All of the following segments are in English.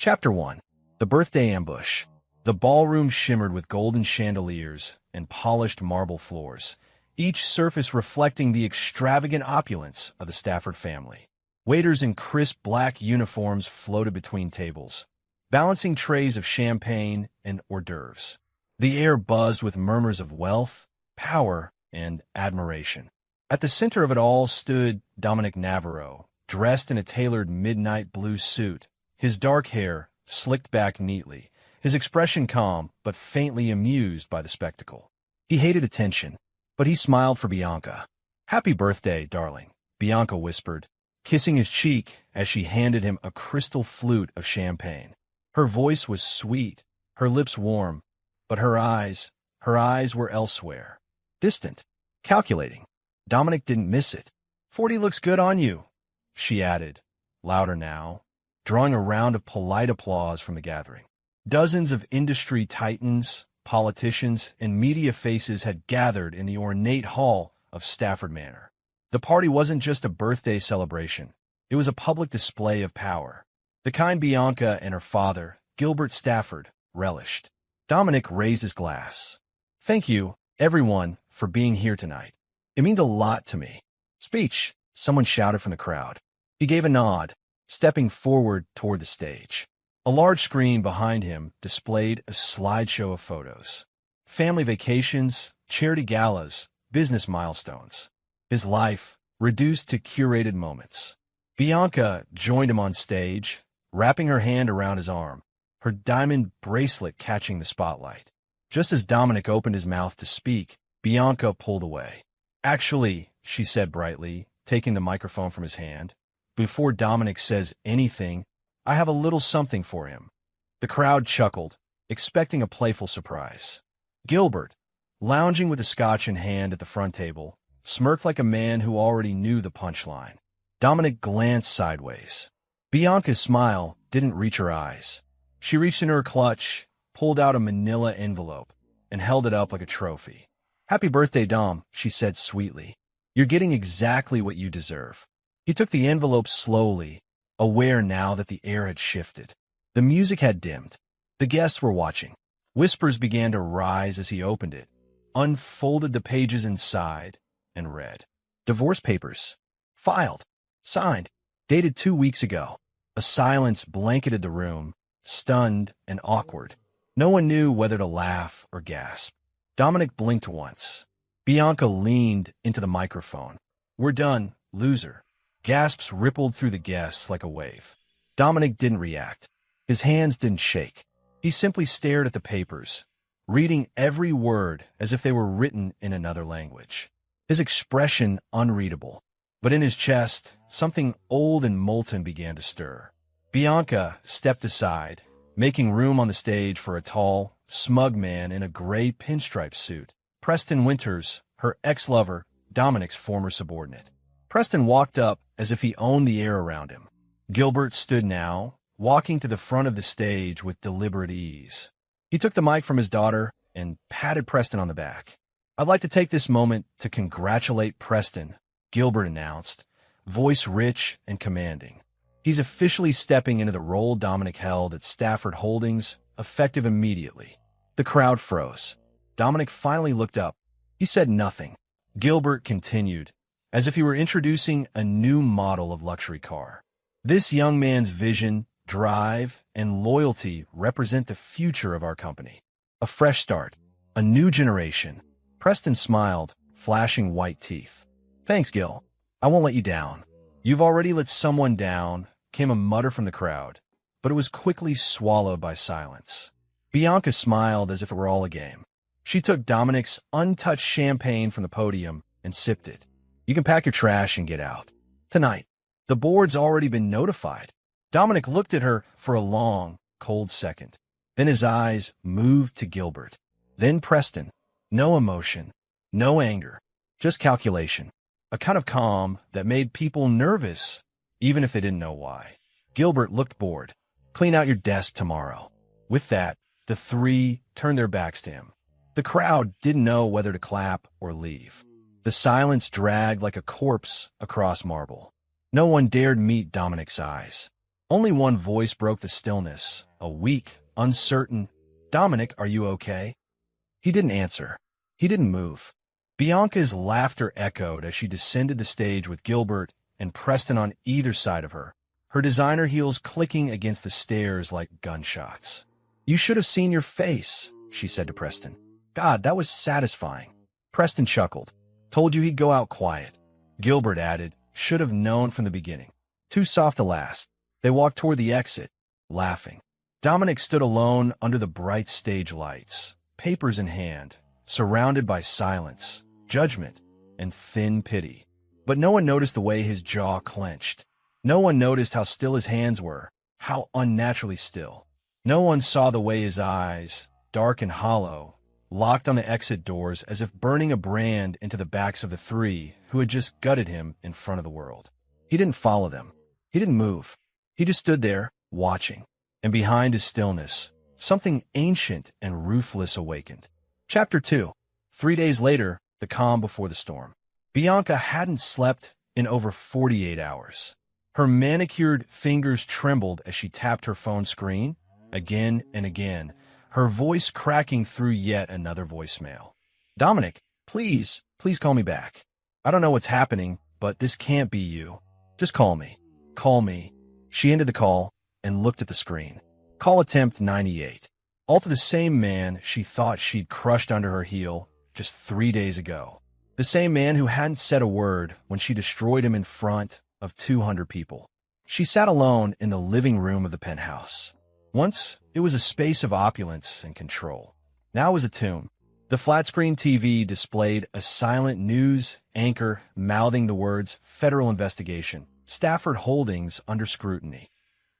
Chapter 1. The Birthday Ambush. The ballroom shimmered with golden chandeliers and polished marble floors, each surface reflecting the extravagant opulence of the Stafford family. Waiters in crisp black uniforms floated between tables, balancing trays of champagne and hors d'oeuvres. The air buzzed with murmurs of wealth, power, and admiration. At the center of it all stood Dominic Navarro, dressed in a tailored midnight blue suit, his dark hair slicked back neatly, his expression calm but faintly amused by the spectacle. He hated attention, but he smiled for Bianca. "Happy birthday, darling," Bianca whispered, kissing his cheek as she handed him a crystal flute of champagne. Her voice was sweet, her lips warm, but her eyes were elsewhere. Distant, calculating. Dominic didn't miss it. "40 looks good on you," she added, louder now, drawing a round of polite applause from the gathering. Dozens of industry titans, politicians, and media faces had gathered in the ornate hall of Stafford Manor. The party wasn't just a birthday celebration. It was a public display of power, the kind Bianca and her father, Gilbert Stafford, relished. Dominic raised his glass. "Thank you, everyone, for being here tonight. It means a lot to me." "Speech," someone shouted from the crowd. He gave a nod, stepping forward toward the stage. A large screen behind him displayed a slideshow of photos. Family vacations, charity galas, business milestones. His life reduced to curated moments. Bianca joined him on stage, wrapping her hand around his arm, her diamond bracelet catching the spotlight. Just as Dominic opened his mouth to speak, Bianca pulled away. "Actually," she said brightly, taking the microphone from his hand, "before Dominic says anything, I have a little something for him." The crowd chuckled, expecting a playful surprise. Gilbert, lounging with a scotch in hand at the front table, smirked like a man who already knew the punchline. Dominic glanced sideways. Bianca's smile didn't reach her eyes. She reached into her clutch, pulled out a manila envelope, and held it up like a trophy. "Happy birthday, Dom," she said sweetly. "You're getting exactly what you deserve." He took the envelope slowly, aware now that the air had shifted. The music had dimmed. The guests were watching. Whispers began to rise as he opened it, unfolded the pages inside, and read. "Divorce papers. Filed. Signed. Dated 2 weeks ago." A silence blanketed the room, stunned and awkward. No one knew whether to laugh or gasp. Dominic blinked once. Bianca leaned into the microphone. "We're done, loser." Gasps rippled through the guests like a wave. Dominic didn't react. His hands didn't shake. He simply stared at the papers, reading every word as if they were written in another language. His expression unreadable. But in his chest, something old and molten began to stir. Bianca stepped aside, making room on the stage for a tall, smug man in a gray pinstripe suit. Preston Winters, her ex-lover, Dominic's former subordinate. Preston walked up as if he owned the air around him. Gilbert stood now, walking to the front of the stage with deliberate ease. He took the mic from his daughter and patted Preston on the back. "I'd like to take this moment to congratulate Preston," Gilbert announced, voice rich and commanding. "He's officially stepping into the role Dominic held at Stafford Holdings, effective immediately." The crowd froze. Dominic finally looked up. He said nothing. Gilbert continued, as if he were introducing a new model of luxury car. "This young man's vision, drive, and loyalty represent the future of our company. A fresh start, a new generation." Preston smiled, flashing white teeth. "Thanks, Gil. I won't let you down." "You've already let someone down," came a mutter from the crowd, but it was quickly swallowed by silence. Bianca smiled as if it were all a game. She took Dominic's untouched champagne from the podium and sipped it. "You can pack your trash and get out. Tonight. The board's already been notified." Dominic looked at her for a long, cold second. Then his eyes moved to Gilbert. Then Preston. No emotion, no anger, just calculation. A kind of calm that made people nervous, even if they didn't know why. Gilbert looked bored. "Clean out your desk tomorrow." With that, the three turned their backs to him. The crowd didn't know whether to clap or leave. The silence dragged like a corpse across marble. No one dared meet Dominic's eyes. Only one voice broke the stillness, a weak, uncertain, "Dominic, are you okay?" He didn't answer. He didn't move. Bianca's laughter echoed as she descended the stage with Gilbert and Preston on either side of her designer heels clicking against the stairs like gunshots. "You should have seen your face," she said to Preston. "God, that was satisfying." Preston chuckled. "Told you he'd go out quiet." Gilbert added, "Should have known from the beginning." Too soft to last. They walked toward the exit, laughing. Dominic stood alone under the bright stage lights, papers in hand, surrounded by silence, judgment, and thin pity. But no one noticed the way his jaw clenched. No one noticed how still his hands were, how unnaturally still. No one saw the way his eyes, dark and hollow, locked on the exit doors as if burning a brand into the backs of the three who had just gutted him in front of the world. He didn't follow them. He didn't move. He just stood there, watching. And behind his stillness, something ancient and ruthless awakened. Chapter 2. 3 days later, the calm before the storm. Bianca hadn't slept in over 48 hours. Her manicured fingers trembled as she tapped her phone screen, again and again, her voice cracking through yet another voicemail. "Dominic, please call me back. I don't know what's happening, but this can't be you. Just call me. Call me." She ended the call and looked at the screen. Call attempt 98. All to the same man she thought she'd crushed under her heel just 3 days ago. The same man who hadn't said a word when she destroyed him in front of 200 people. She sat alone in the living room of the penthouse. Once, it was a space of opulence and control. Now it was a tomb. The flat-screen TV displayed a silent news anchor mouthing the words "Federal Investigation, Stafford Holdings under scrutiny."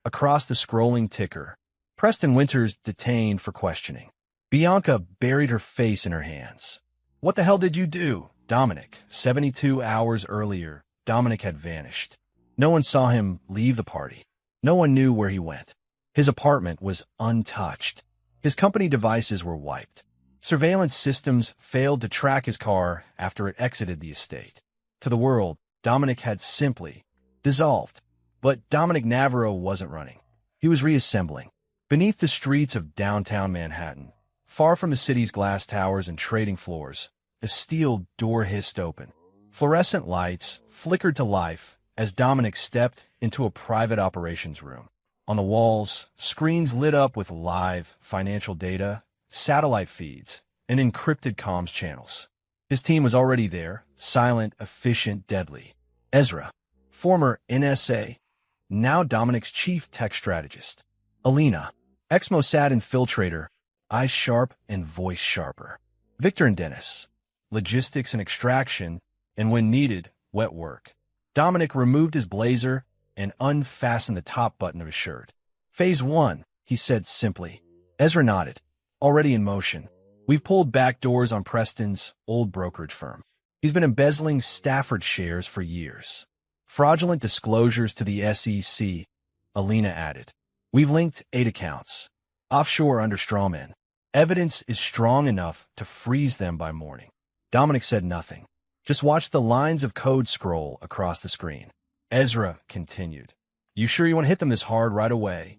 Across the scrolling ticker, Preston Winters detained for questioning. Bianca buried her face in her hands. "What the hell did you do, Dominic?" 72 hours earlier, Dominic had vanished. No one saw him leave the party. No one knew where he went. His apartment was untouched. His company devices were wiped. Surveillance systems failed to track his car after it exited the estate. To the world, Dominic had simply dissolved. But Dominic Navarro wasn't running. He was reassembling. Beneath the streets of downtown Manhattan, far from the city's glass towers and trading floors, a steel door hissed open. Fluorescent lights flickered to life as Dominic stepped into a private operations room. On the walls, screens lit up with live financial data, satellite feeds, and encrypted comms channels. His team was already there, silent, efficient, deadly. Ezra, former NSA, now Dominic's chief tech strategist. Alina, ex-Mossad infiltrator, eyes sharp and voice sharper. Victor and Dennis, logistics and extraction, and when needed, wet work. Dominic removed his blazer and unfastened the top button of his shirt. "Phase 1, he said simply. Ezra nodded. "Already in motion. We've pulled back doors on Preston's old brokerage firm. He's been embezzling Stafford shares for years. Fraudulent disclosures to the SEC," Alina added. "We've linked 8 accounts. Offshore under strawmen. Evidence is strong enough to freeze them by morning." Dominic said nothing. Just watched the lines of code scroll across the screen. Ezra continued. "You sure you want to hit them this hard right away?"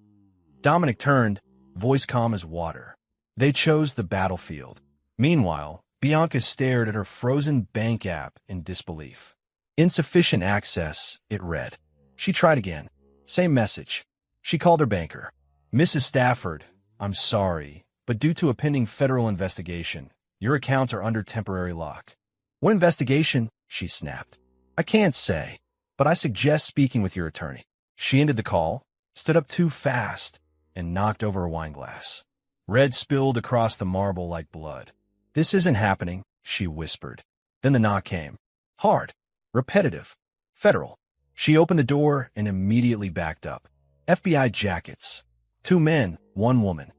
Dominic turned, voice calm as water. They chose the battlefield. Meanwhile, Bianca stared at her frozen bank app in disbelief. "Insufficient access," it read. She tried again. Same message. She called her banker. "Mrs. Stafford, I'm sorry, but due to a pending federal investigation, your accounts are under temporary lock." "What investigation?" she snapped. "I can't say, but I suggest speaking with your attorney." She ended the call, stood up too fast, and knocked over a wine glass. Red spilled across the marble like blood. "This isn't happening," she whispered. Then the knock came. Hard. Repetitive. Federal. She opened the door and immediately backed up. FBI jackets. 2 men, 1 woman.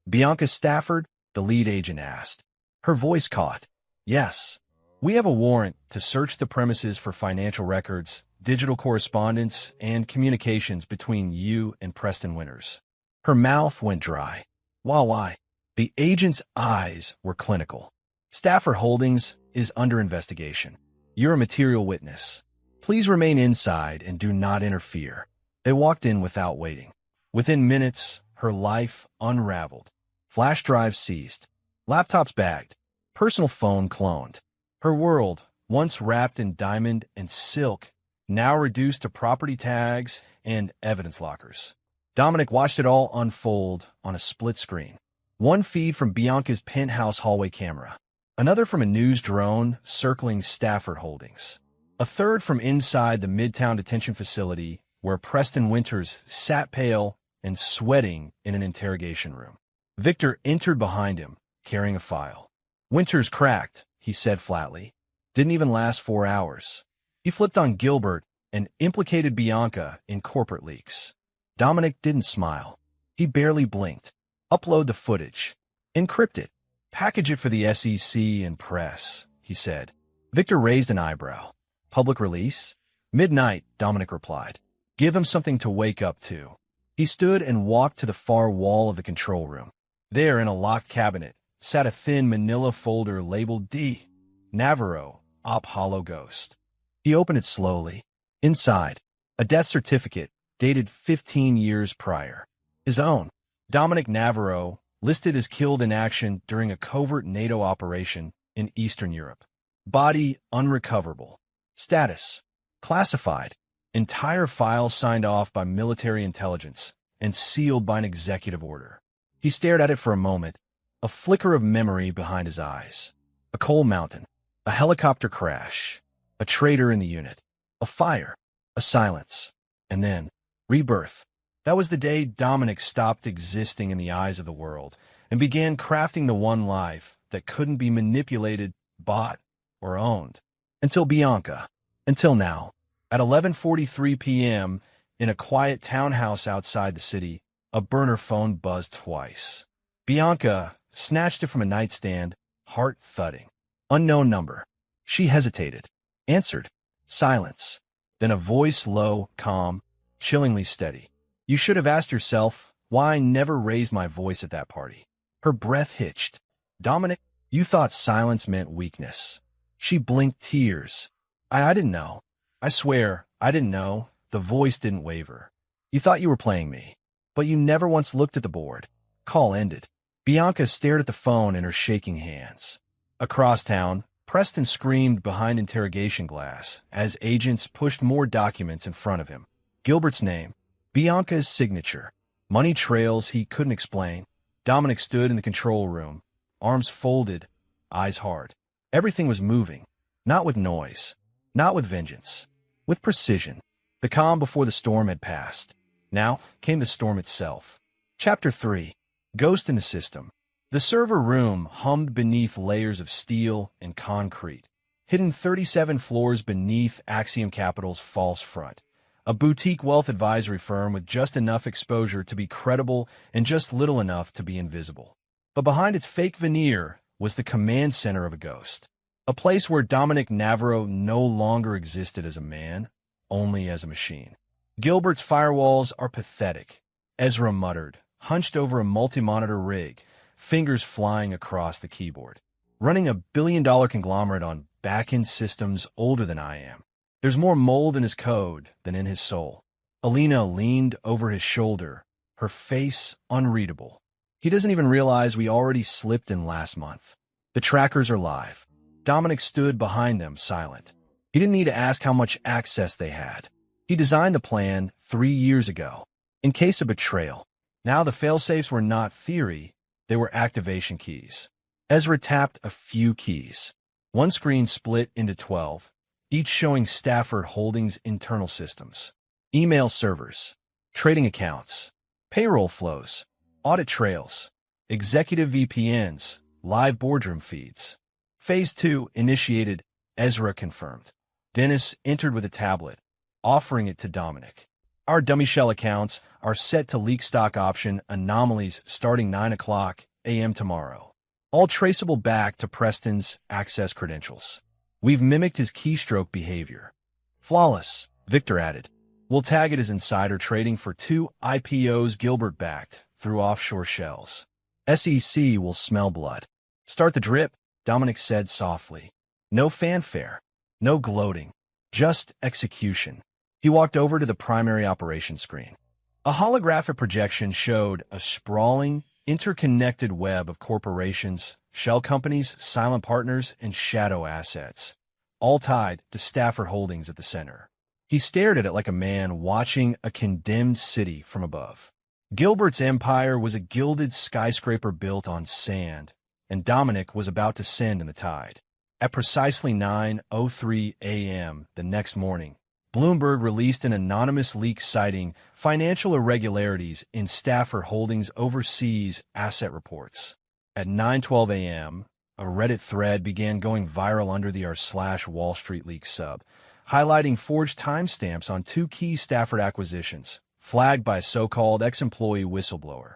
"Bianca Stafford?" the lead agent asked. Her voice caught. "Yes. We have a warrant to search the premises for financial records, digital correspondence, and communications between you and Preston Winters." Her mouth went dry. Why? The agent's eyes were clinical. "Stafford Holdings is under investigation. You're a material witness. Please remain inside and do not interfere." They walked in without waiting. Within minutes, her life unraveled. Flash drives seized. Laptops bagged. Personal phone cloned. Her world, once wrapped in diamond and silk, now reduced to property tags and evidence lockers. Dominic watched it all unfold on a split screen. One feed from Bianca's penthouse hallway camera. Another from a news drone circling Stafford Holdings. A third from inside the Midtown detention facility where Preston Winters sat pale and sweating in an interrogation room. Victor entered behind him, carrying a file. Winters cracked, he said flatly. Didn't even last 4 hours. He flipped on Gilbert and implicated Bianca in corporate leaks. Dominic didn't smile. He barely blinked. Upload the footage. Encrypt it. Package it for the SEC and press, he said. Victor raised an eyebrow. Public release? Midnight, Dominic replied. Give him something to wake up to. He stood and walked to the far wall of the control room. There, in a locked cabinet, sat a thin manila folder labeled D. Navarro, Op Hollow Ghost. He opened it slowly. Inside, a death certificate dated 15 years prior. His own. Dominic Navarro, listed as killed in action during a covert NATO operation in Eastern Europe. Body unrecoverable. Status classified. Entire file signed off by military intelligence and sealed by an executive order. He stared at it for a moment, a flicker of memory behind his eyes. A coal mountain, a helicopter crash, a traitor in the unit, a fire, a silence, and then rebirth. That was the day Dominic stopped existing in the eyes of the world and began crafting the one life that couldn't be manipulated, bought, or owned. Until Bianca. Until now. At 11:43 p.m., in a quiet townhouse outside the city, a burner phone buzzed twice. Bianca snatched it from a nightstand, heart thudding. Unknown number. She hesitated. Answered. Silence. Then a voice low, calm, chillingly steady. You should have asked yourself why I never raised my voice at that party. Her breath hitched. Dominic, you thought silence meant weakness. She blinked tears. I didn't know. I swear, I didn't know. The voice didn't waver. You thought you were playing me, but you never once looked at the board. Call ended. Bianca stared at the phone in her shaking hands. Across town, Preston screamed behind interrogation glass as agents pushed more documents in front of him. Gilbert's name, Bianca's signature, money trails he couldn't explain. Dominic stood in the control room, arms folded, eyes hard. Everything was moving, not with noise, not with vengeance, with precision. The calm before the storm had passed. Now came the storm itself. Chapter 3. Ghost in the System. The server room hummed beneath layers of steel and concrete, hidden 37 floors beneath Axiom Capital's false front, a boutique wealth advisory firm with just enough exposure to be credible and just little enough to be invisible. But behind its fake veneer was the command center of a ghost, a place where Dominic Navarro no longer existed as a man, only as a machine. Gilbert's firewalls are pathetic, Ezra muttered, hunched over a multi-monitor rig, fingers flying across the keyboard. Running a billion-dollar conglomerate on back-end systems older than I am. There's more mold in his code than in his soul. Alina leaned over his shoulder, her face unreadable. He doesn't even realize we already slipped in last month. The trackers are live. Dominic stood behind them, silent. He didn't need to ask how much access they had. He designed the plan 3 years ago, in case of betrayal. Now the failsafes were not theory, they were activation keys. Ezra tapped a few keys. One screen split into 12, each showing Stafford Holdings' internal systems. Email servers, trading accounts, payroll flows, audit trails, executive VPNs, live boardroom feeds. Phase 2 initiated, Ezra confirmed. Dennis entered with a tablet, offering it to Dominic. Our dummy shell accounts are set to leak stock option anomalies starting 9 o'clock a.m. tomorrow. All traceable back to Preston's access credentials. We've mimicked his keystroke behavior. Flawless, Victor added. We'll tag it as insider trading for 2 IPOs Gilbert backed through offshore shells. SEC will smell blood. Start the drip, Dominic said softly. No fanfare. No gloating, just execution. He walked over to the primary operations screen. A holographic projection showed a sprawling, interconnected web of corporations, shell companies, silent partners, and shadow assets, all tied to Stafford Holdings at the center. He stared at it like a man watching a condemned city from above. Gilbert's empire was a gilded skyscraper built on sand, and Dominic was about to send in the tide. At precisely 9:03 a.m. the next morning, Bloomberg released an anonymous leak citing financial irregularities in Stafford Holdings' overseas asset reports. At 9:12 a.m., a Reddit thread began going viral under the r/Wall Street Leaks sub, highlighting forged timestamps on two key Stafford acquisitions, flagged by a so-called ex-employee whistleblower.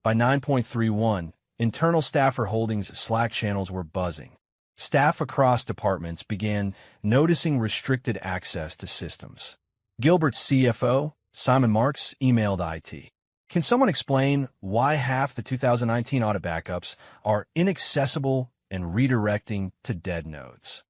By 9:31, internal Stafford Holdings Slack channels were buzzing. Staff across departments began noticing restricted access to systems. Gilbert's CFO, Simon Marks, emailed IT. Can someone explain why half the 2019 audit backups are inaccessible and redirecting to dead nodes?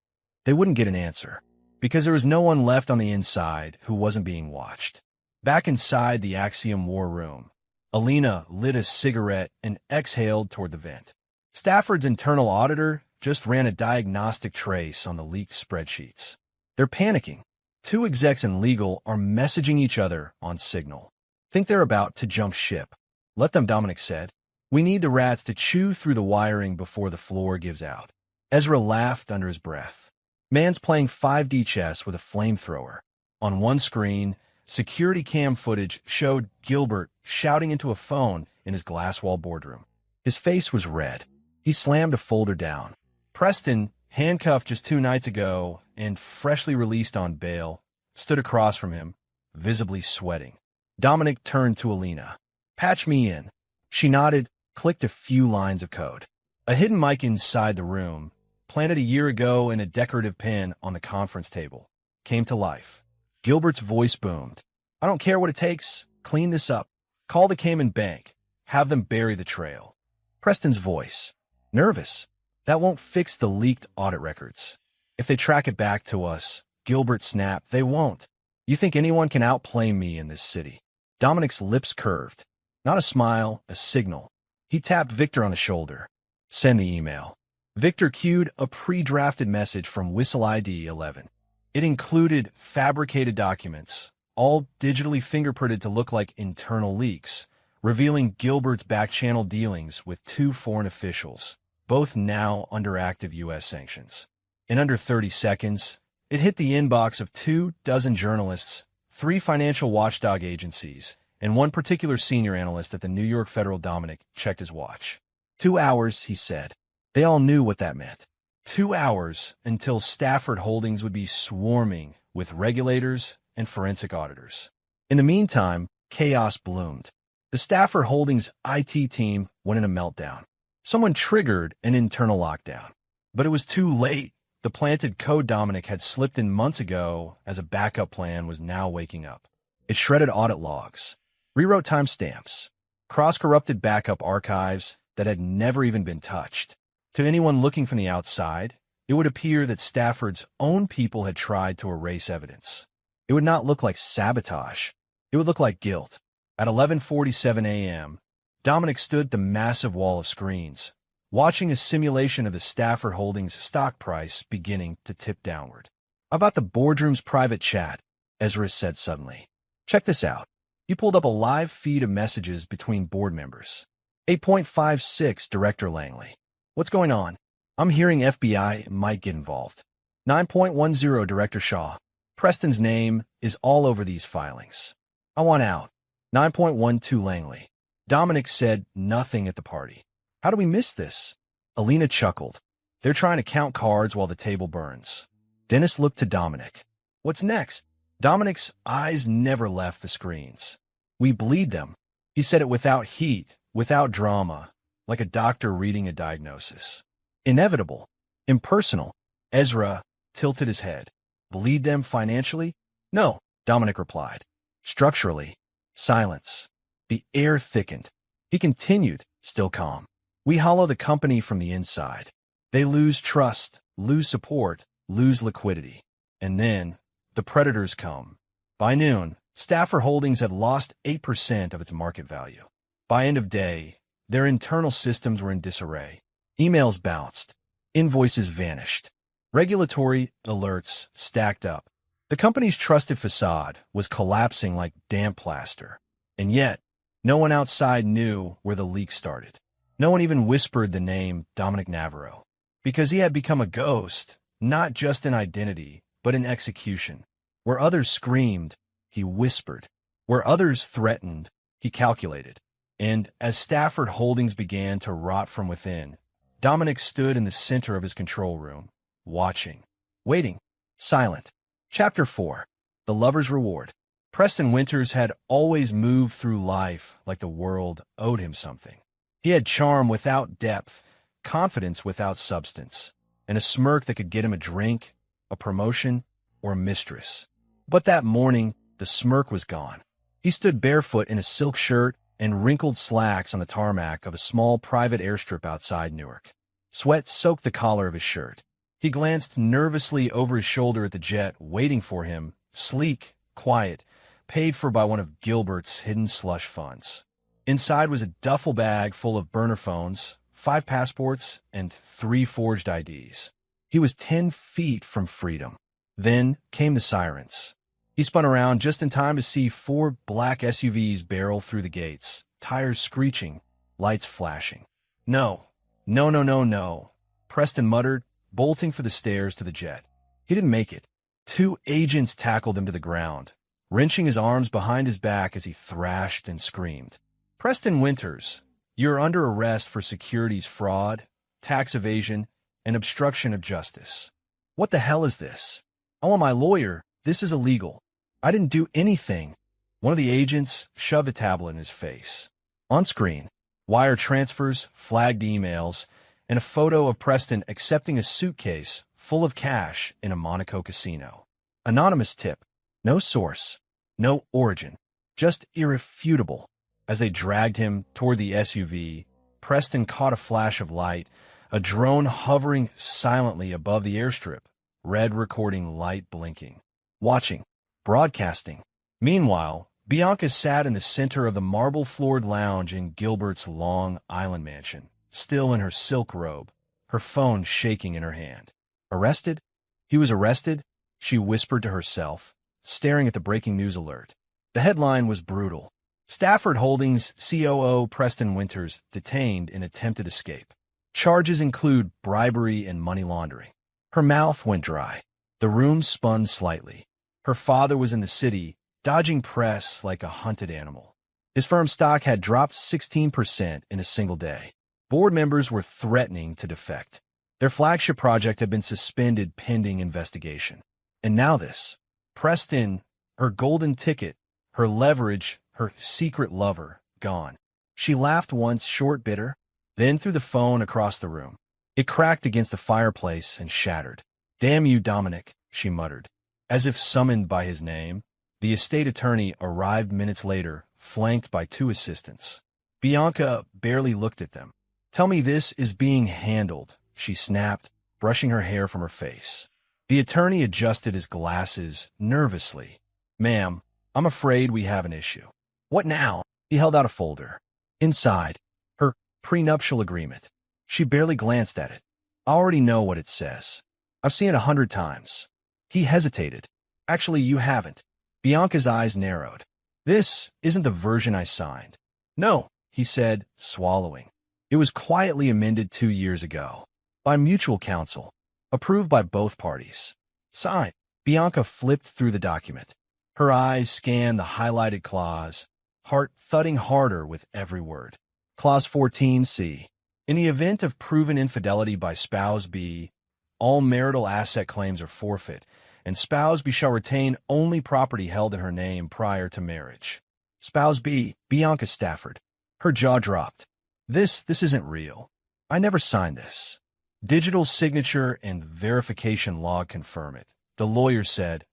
They wouldn't get an answer, because there was no one left on the inside who wasn't being watched. Back inside the Axiom war room, Alina lit a cigarette and exhaled toward the vent. Stafford's internal auditor just ran a diagnostic trace on the leaked spreadsheets. They're panicking. Two execs in legal are messaging each other on Signal. Think they're about to jump ship. Let them, Dominic said. We need the rats to chew through the wiring before the floor gives out. Ezra laughed under his breath. Man's playing 5D chess with a flamethrower. On one screen, security cam footage showed Gilbert shouting into a phone in his glass-wall boardroom. His face was red. He slammed a folder down. Preston, handcuffed just 2 nights ago and freshly released on bail, stood across from him, visibly sweating. Dominic turned to Alina. Patch me in. She nodded, clicked a few lines of code. A hidden mic inside the room, planted a year ago in a decorative pin on the conference table, came to life. Gilbert's voice boomed. I don't care what it takes. Clean this up. Call the Cayman Bank. Have them bury the trail. Preston's voice. Nervous. That won't fix the leaked audit records. If they track it back to us, Gilbert snapped, they won't. You think anyone can outplay me in this city? Dominic's lips curved. Not a smile, a signal. He tapped Victor on the shoulder. Send the email. Victor queued a pre-drafted message from Whistle ID 11. It included fabricated documents, all digitally fingerprinted to look like internal leaks, revealing Gilbert's back-channel dealings with 2 foreign officials, both now under active U.S. sanctions. In under 30 seconds, it hit the inbox of 24 journalists, 3 financial watchdog agencies, and 1 particular senior analyst at the New York Federal. Dominic checked his watch. 2 hours, he said. They all knew what that meant. 2 hours until Stafford Holdings would be swarming with regulators and forensic auditors. In the meantime, chaos bloomed. The Stafford Holdings IT team went in a meltdown. Someone triggered an internal lockdown. But it was too late. The planted code Dominic had slipped in months ago as a backup plan was now waking up. It shredded audit logs, rewrote timestamps, cross-corrupted backup archives that had never even been touched. To anyone looking from the outside, it would appear that Stafford's own people had tried to erase evidence. It would not look like sabotage. It would look like guilt. At 11:47 a.m., Dominic stood at the massive wall of screens, watching a simulation of the Stafford Holdings stock price beginning to tip downward. About the boardroom's private chat, Ezra said suddenly. Check this out. He pulled up a live feed of messages between board members. 8.56 Director Langley. What's going on? I'm hearing FBI might get involved. 9.10 Director Shaw. Preston's name is all over these filings. I want out. 9.12 Langley. Dominic said nothing at the party. How do we miss this? Alina chuckled. They're trying to count cards while the table burns. Dennis looked to Dominic. What's next? Dominic's eyes never left the screens. We bleed them. He said it without heat, without drama, like a doctor reading a diagnosis. Inevitable. Impersonal. Ezra tilted his head. Bleed them financially? No, Dominic replied. Structurally. Silence. The air thickened. He continued, still calm. We hollow the company from the inside. They lose trust, lose support, lose liquidity. And then the predators come. By noon, Stafford Holdings had lost 8% of its market value. By end of day, their internal systems were in disarray. Emails bounced. Invoices vanished. Regulatory alerts stacked up. The company's trusted facade was collapsing like damp plaster. And yet, no one outside knew where the leak started. No one even whispered the name Dominic Navarro, because he had become a ghost, not just in identity, but in execution. Where others screamed, he whispered. Where others threatened, he calculated. And as Stafford Holdings began to rot from within, Dominic stood in the center of his control room, watching, waiting, silent. Chapter 4. The Lover's Reward. Preston Winters had always moved through life like the world owed him something. He had charm without depth, confidence without substance, and a smirk that could get him a drink, a promotion, or a mistress. But that morning, the smirk was gone. He stood barefoot in a silk shirt and wrinkled slacks on the tarmac of a small private airstrip outside Newark. Sweat soaked the collar of his shirt. He glanced nervously over his shoulder at the jet waiting for him, sleek, quiet, paid for by one of Gilbert's hidden slush funds. Inside was a duffel bag full of burner phones, 5 passports, and 3 forged IDs. He was 10 feet from freedom. Then came the sirens. He spun around just in time to see 4 black SUVs barrel through the gates, tires screeching, lights flashing. No, no, no, no, no, Preston muttered, bolting for the stairs to the jet. He didn't make it. 2 agents tackled him to the ground, wrenching his arms behind his back as he thrashed and screamed. Preston Winters, you're under arrest for securities fraud, tax evasion, and obstruction of justice. What the hell is this? I want my lawyer. This is illegal. I didn't do anything. One of the agents shoved a tablet in his face. On screen, wire transfers, flagged emails, and a photo of Preston accepting a suitcase full of cash in a Monaco casino. Anonymous tip. No source. No origin. Just irrefutable. As they dragged him toward the SUV, Preston caught a flash of light, a drone hovering silently above the airstrip, red recording light blinking. Watching. Broadcasting. Meanwhile, Bianca sat in the center of the marble-floored lounge in Gilbert's Long Island mansion, still in her silk robe, her phone shaking in her hand. Arrested? He was arrested? She whispered to herself, staring at the breaking news alert. The headline was brutal. Stafford Holdings COO Preston Winters detained in attempted escape. Charges include bribery and money laundering. Her mouth went dry. The room spun slightly. Her father was in the city, dodging press like a hunted animal. His firm's stock had dropped 16% in a single day. Board members were threatening to defect. Their flagship project had been suspended pending investigation. And now this. Preston, her golden ticket, her leverage, her secret lover, gone. She laughed once, short, bitter, then threw the phone across the room. It cracked against the fireplace and shattered. "Damn you, Dominic," she muttered. As if summoned by his name, the estate attorney arrived minutes later, flanked by 2 assistants. Bianca barely looked at them. "Tell me this is being handled," she snapped, brushing her hair from her face. The attorney adjusted his glasses nervously. "Ma'am, I'm afraid we have an issue." "What now?" He held out a folder. Inside, her prenuptial agreement. She barely glanced at it. "I already know what it says. I've seen it 100 times. He hesitated. "Actually, you haven't." Bianca's eyes narrowed. "This isn't the version I signed." "No," he said, swallowing. "It was quietly amended 2 years ago. By mutual counsel. Approved by both parties. Signed." Bianca flipped through the document. Her eyes scanned the highlighted clause, heart thudding harder with every word. Clause 14C. In the event of proven infidelity by spouse B, all marital asset claims are forfeit, and spouse B shall retain only property held in her name prior to marriage. Spouse B, Bianca Stafford. Her jaw dropped. This isn't real. I never signed this." "Digital signature and verification log confirm it," the lawyer said,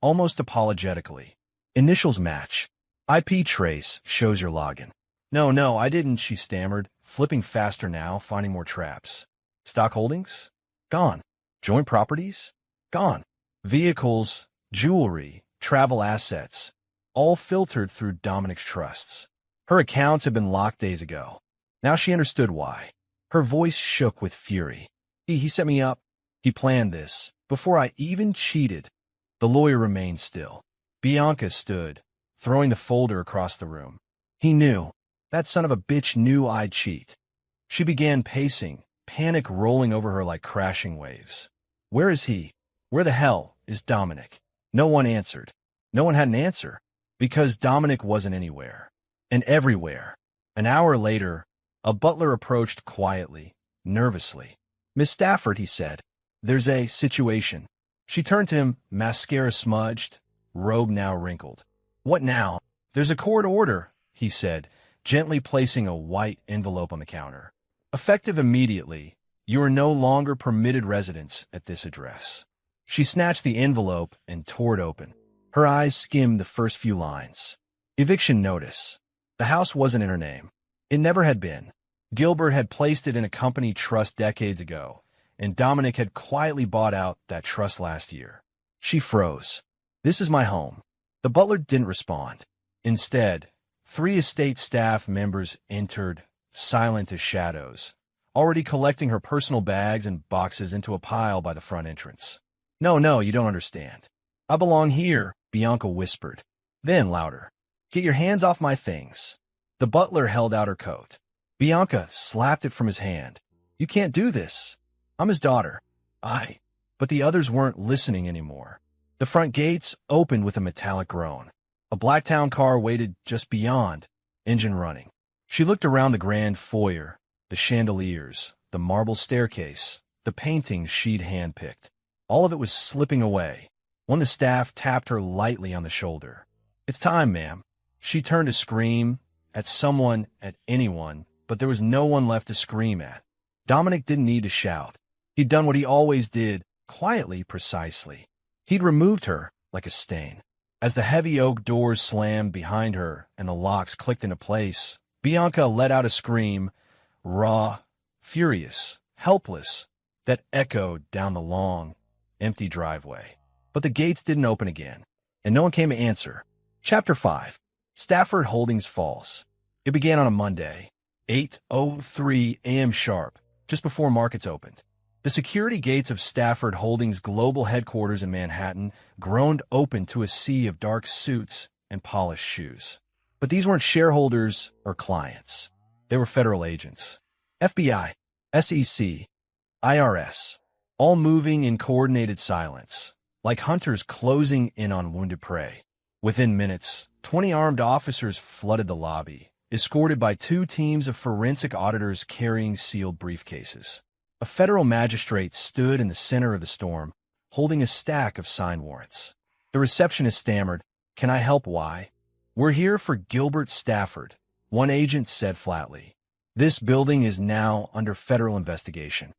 almost apologetically. "Initials match. IP trace shows your login." No, I didn't," she stammered, flipping faster now, finding more traps. "Stock holdings? Gone. Joint properties? Gone. Vehicles, jewelry, travel assets, all filtered through Dominic's trusts. Her accounts had been locked days ago. Now she understood why. Her voice shook with fury. He set me up. He planned this, before I even cheated. The lawyer remained still. Bianca stood, throwing the folder across the room. He knew. That son of a bitch knew I'd cheat. She began pacing, panic rolling over her like crashing waves. Where is he? Where the hell is Dominic? No one answered. No one had an answer, because Dominic wasn't anywhere. And everywhere. An hour later, a butler approached quietly, nervously. Miss Stafford, he said, there's a situation. She turned to him, mascara smudged, robe now wrinkled. What now? There's a court order, he said, gently placing a white envelope on the counter. Effective immediately, you are no longer permitted residence at this address. She snatched the envelope and tore it open. Her eyes skimmed the first few lines. Eviction notice. The house wasn't in her name. It never had been. Gilbert had placed it in a company trust decades ago, and Dominic had quietly bought out that trust last year. She froze. This is my home. The butler didn't respond. Instead, 3 estate staff members entered, silent as shadows, already collecting her personal bags and boxes into a pile by the front entrance. No, you don't understand. I belong here, Bianca whispered. Then louder. Get your hands off my things. The butler held out her coat. Bianca slapped it from his hand. You can't do this. I'm his daughter. But the others weren't listening anymore. The front gates opened with a metallic groan. A Blacktown car waited just beyond, engine running. She looked around the grand foyer, the chandeliers, the marble staircase, the paintings she'd handpicked. All of it was slipping away. One of the staff tapped her lightly on the shoulder. It's time, ma'am. She turned to scream, at someone, at anyone, but there was no one left to scream at. Dominic didn't need to shout. He'd done what he always did, quietly, precisely. He'd removed her like a stain. As the heavy oak doors slammed behind her and the locks clicked into place, Bianca let out a scream, raw, furious, helpless, that echoed down the long, empty driveway. But the gates didn't open again, and no one came to answer. Chapter 5. Stafford Holdings falls. It began on a Monday, 8:03 a.m. sharp, just before markets opened. The security gates of Stafford Holdings' global headquarters in Manhattan groaned open to a sea of dark suits and polished shoes. But these weren't shareholders or clients. They were federal agents. FBI, SEC, IRS, all moving in coordinated silence, like hunters closing in on wounded prey. Within minutes, 20 armed officers flooded the lobby, escorted by 2 teams of forensic auditors carrying sealed briefcases. A federal magistrate stood in the center of the storm, holding a stack of signed warrants. The receptionist stammered, "Can I help? Why?" "We're here for Gilbert Stafford," one agent said flatly. "This building is now under federal investigation."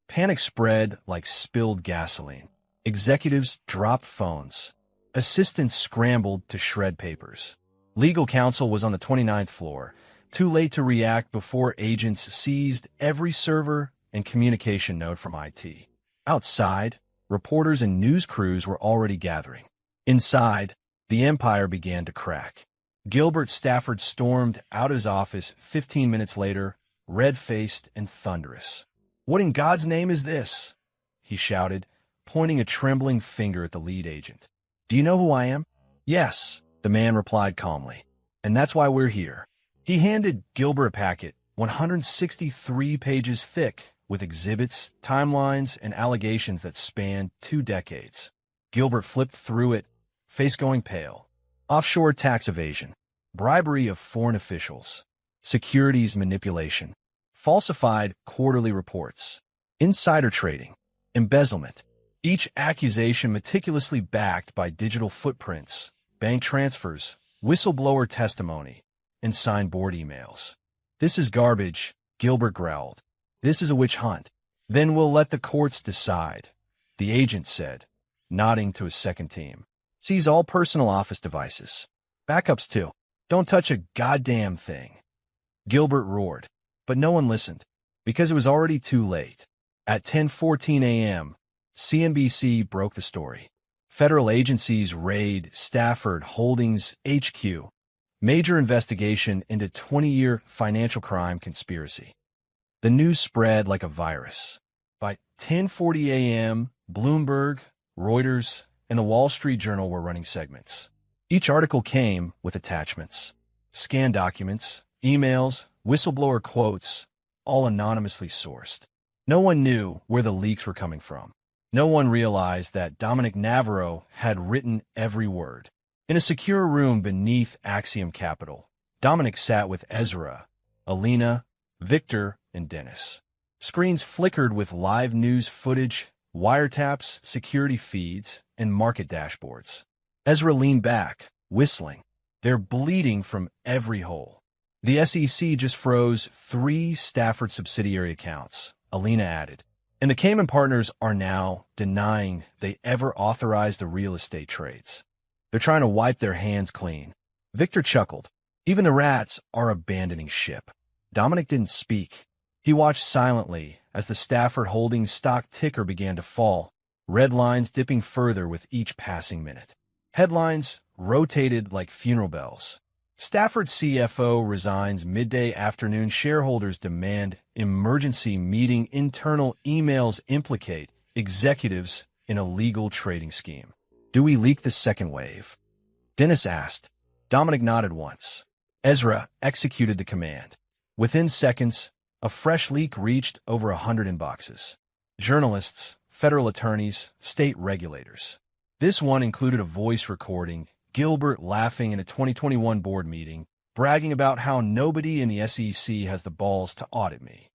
Panic spread like spilled gasoline. Executives dropped phones. Assistants scrambled to shred papers. Legal counsel was on the 29th floor, too late to react before agents seized every server and communication node from IT. Outside, reporters and news crews were already gathering. Inside, the empire began to crack. Gilbert Stafford stormed out of his office 15 minutes later, red-faced and thunderous. "What in God's name is this?" he shouted, pointing a trembling finger at the lead agent. "Do you know who I am?" "Yes," the man replied calmly. "And that's why we're here." He handed Gilbert a packet, 163 pages thick, with exhibits, timelines, and allegations that spanned 2 decades. Gilbert flipped through it, face going pale. Offshore tax evasion, bribery of foreign officials, securities manipulation, falsified quarterly reports, insider trading, embezzlement. Each accusation meticulously backed by digital footprints, bank transfers, whistleblower testimony, and signed board emails. "This is garbage," Gilbert growled. "This is a witch hunt." "Then we'll let the courts decide," the agent said, nodding to his second team. "Seize all personal office devices. Backups, too. Don't touch a goddamn thing." Gilbert roared, but no one listened, because it was already too late. At 10:14 a.m., CNBC broke the story. Federal agencies raid Stafford Holdings HQ. Major investigation into 20-year financial crime conspiracy. The news spread like a virus. By 10:40 a.m., Bloomberg, Reuters, and the Wall Street Journal were running segments. Each article came with attachments, scanned documents, emails, whistleblower quotes, all anonymously sourced. No one knew where the leaks were coming from. No one realized that Dominic Navarro had written every word. In a secure room beneath Axiom Capital, Dominic sat with Ezra, Alina, Victor, and Dennis. Screens flickered with live news footage, wiretaps, security feeds, and market dashboards. Ezra leaned back, whistling. They're bleeding from every hole. The SEC just froze 3 Stafford subsidiary accounts, Alina added. And the Cayman partners are now denying they ever authorized the real estate trades. They're trying to wipe their hands clean. Victor chuckled. Even the rats are abandoning ship. Dominic didn't speak. He watched silently as the Stafford Holdings stock ticker began to fall, red lines dipping further with each passing minute. Headlines rotated like funeral bells. Stafford CFO resigns midday afternoon. Shareholders demand emergency meeting. Internal emails implicate executives in a legal trading scheme. Do we leak the second wave? Dennis asked. Dominic nodded once. Ezra executed the command. Within seconds, a fresh leak reached over 100 inboxes. Journalists, federal attorneys, state regulators. This one included a voice recording, Gilbert laughing in a 2021 board meeting, bragging about how nobody in the SEC has the balls to audit me.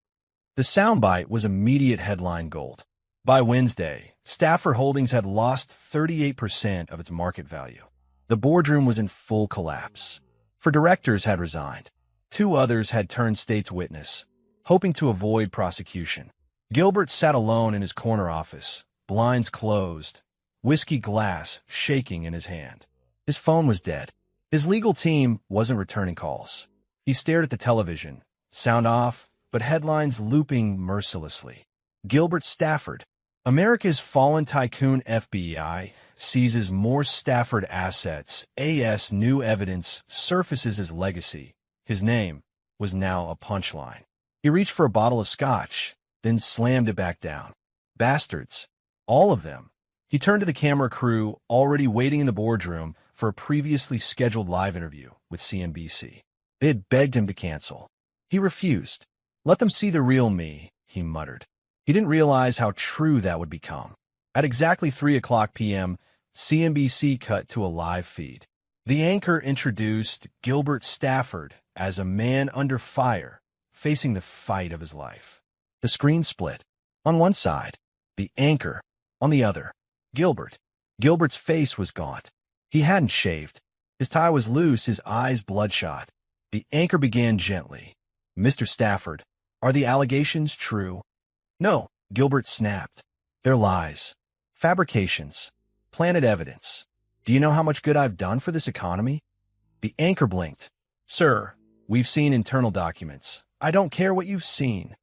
The soundbite was immediate headline gold. By Wednesday, Stafford Holdings had lost 38% of its market value. The boardroom was in full collapse. 4 directors had resigned. 2 others had turned state's witness, hoping to avoid prosecution. Gilbert sat alone in his corner office, blinds closed, whiskey glass shaking in his hand. His phone was dead. His legal team wasn't returning calls. He stared at the television, sound off, but headlines looping mercilessly. Gilbert Stafford, America's fallen tycoon. FBI seizes more Stafford assets. AS new evidence surfaces his legacy. His name was now a punchline. He reached for a bottle of scotch, then slammed it back down. Bastards. All of them. He turned to the camera crew already waiting in the boardroom for a previously scheduled live interview with CNBC. They had begged him to cancel. He refused. Let them see the real me, he muttered. He didn't realize how true that would become. At exactly 3:00 p.m., CNBC cut to a live feed. The anchor introduced Gilbert Stafford as a man under fire, facing the fight of his life. The screen split. On one side, the anchor. On the other, Gilbert. Gilbert's face was gaunt. He hadn't shaved. His tie was loose, his eyes bloodshot. The anchor began gently. Mr. Stafford, are the allegations true? No, Gilbert snapped. They're lies. Fabrications. Planted evidence. Do you know how much good I've done for this economy? The anchor blinked. Sir, we've seen internal documents. I don't care what you've seen.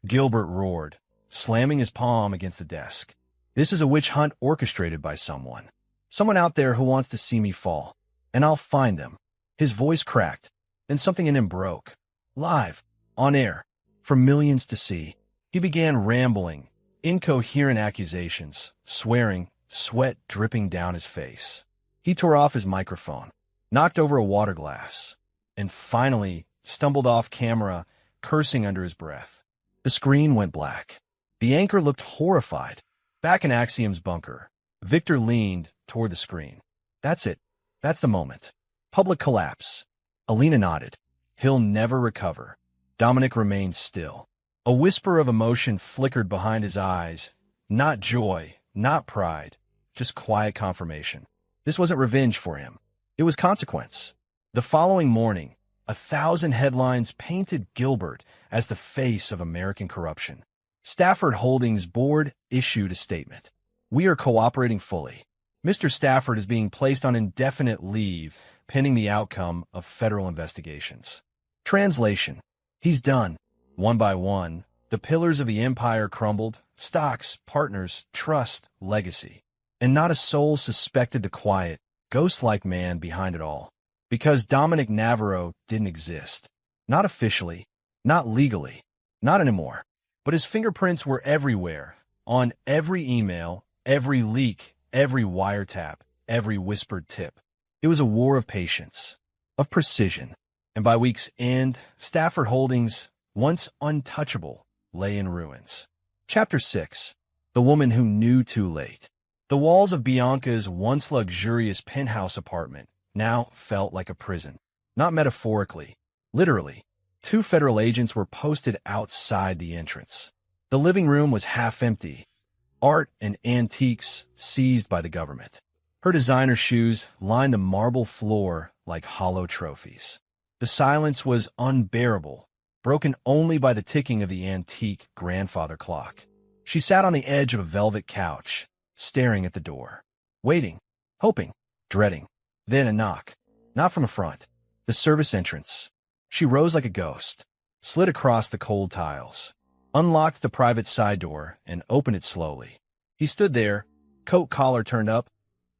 Gilbert roared, slamming his palm against the desk. This is a witch hunt orchestrated by someone. Someone out there who wants to see me fall. And I'll find them. His voice cracked. Then something in him broke. Live. On air. For millions to see. He began rambling. Incoherent accusations. Swearing. Sweat dripping down his face. He tore off his microphone. Knocked over a water glass. And finally stumbled off camera, cursing under his breath. The screen went black. The anchor looked horrified. Back in Axiom's bunker, Victor leaned toward the screen. That's it. That's the moment. Public collapse. Alina nodded. He'll never recover. Dominic remained still. A whisper of emotion flickered behind his eyes. Not joy, not pride, just quiet confirmation. This wasn't revenge for him. It was consequence. The following morning, 1,000 headlines painted Gilbert as the face of American corruption. Stafford Holdings board issued a statement. We are cooperating fully. Mr. Stafford is being placed on indefinite leave pending the outcome of federal investigations. Translation. He's done. One by one, the pillars of the empire crumbled. Stocks, partners, trust, legacy. and not a soul suspected the quiet, ghost-like man behind it all. Because Dominic Navarro didn't exist. Not officially, not legally, not anymore. But his fingerprints were everywhere, on every email, every leak, every wiretap, every whispered tip. It was a war of patience, of precision. And by week's end, Stafford Holdings, once untouchable, lay in ruins. Chapter 6. The Woman Who Knew Too Late. The walls of Bianca's once luxurious penthouse apartment now felt like a prison. Not metaphorically, literally. 2 federal agents were posted outside the entrance. The living room was half empty, art and antiques seized by the government. Her designer shoes lined the marble floor like hollow trophies. The silence was unbearable, broken only by the ticking of the antique grandfather clock. She sat on the edge of a velvet couch, staring at the door, waiting, hoping, dreading. Then a knock, not from a front, the service entrance. She rose like a ghost, slid across the cold tiles, unlocked the private side door, and opened it slowly. He stood there, coat collar turned up,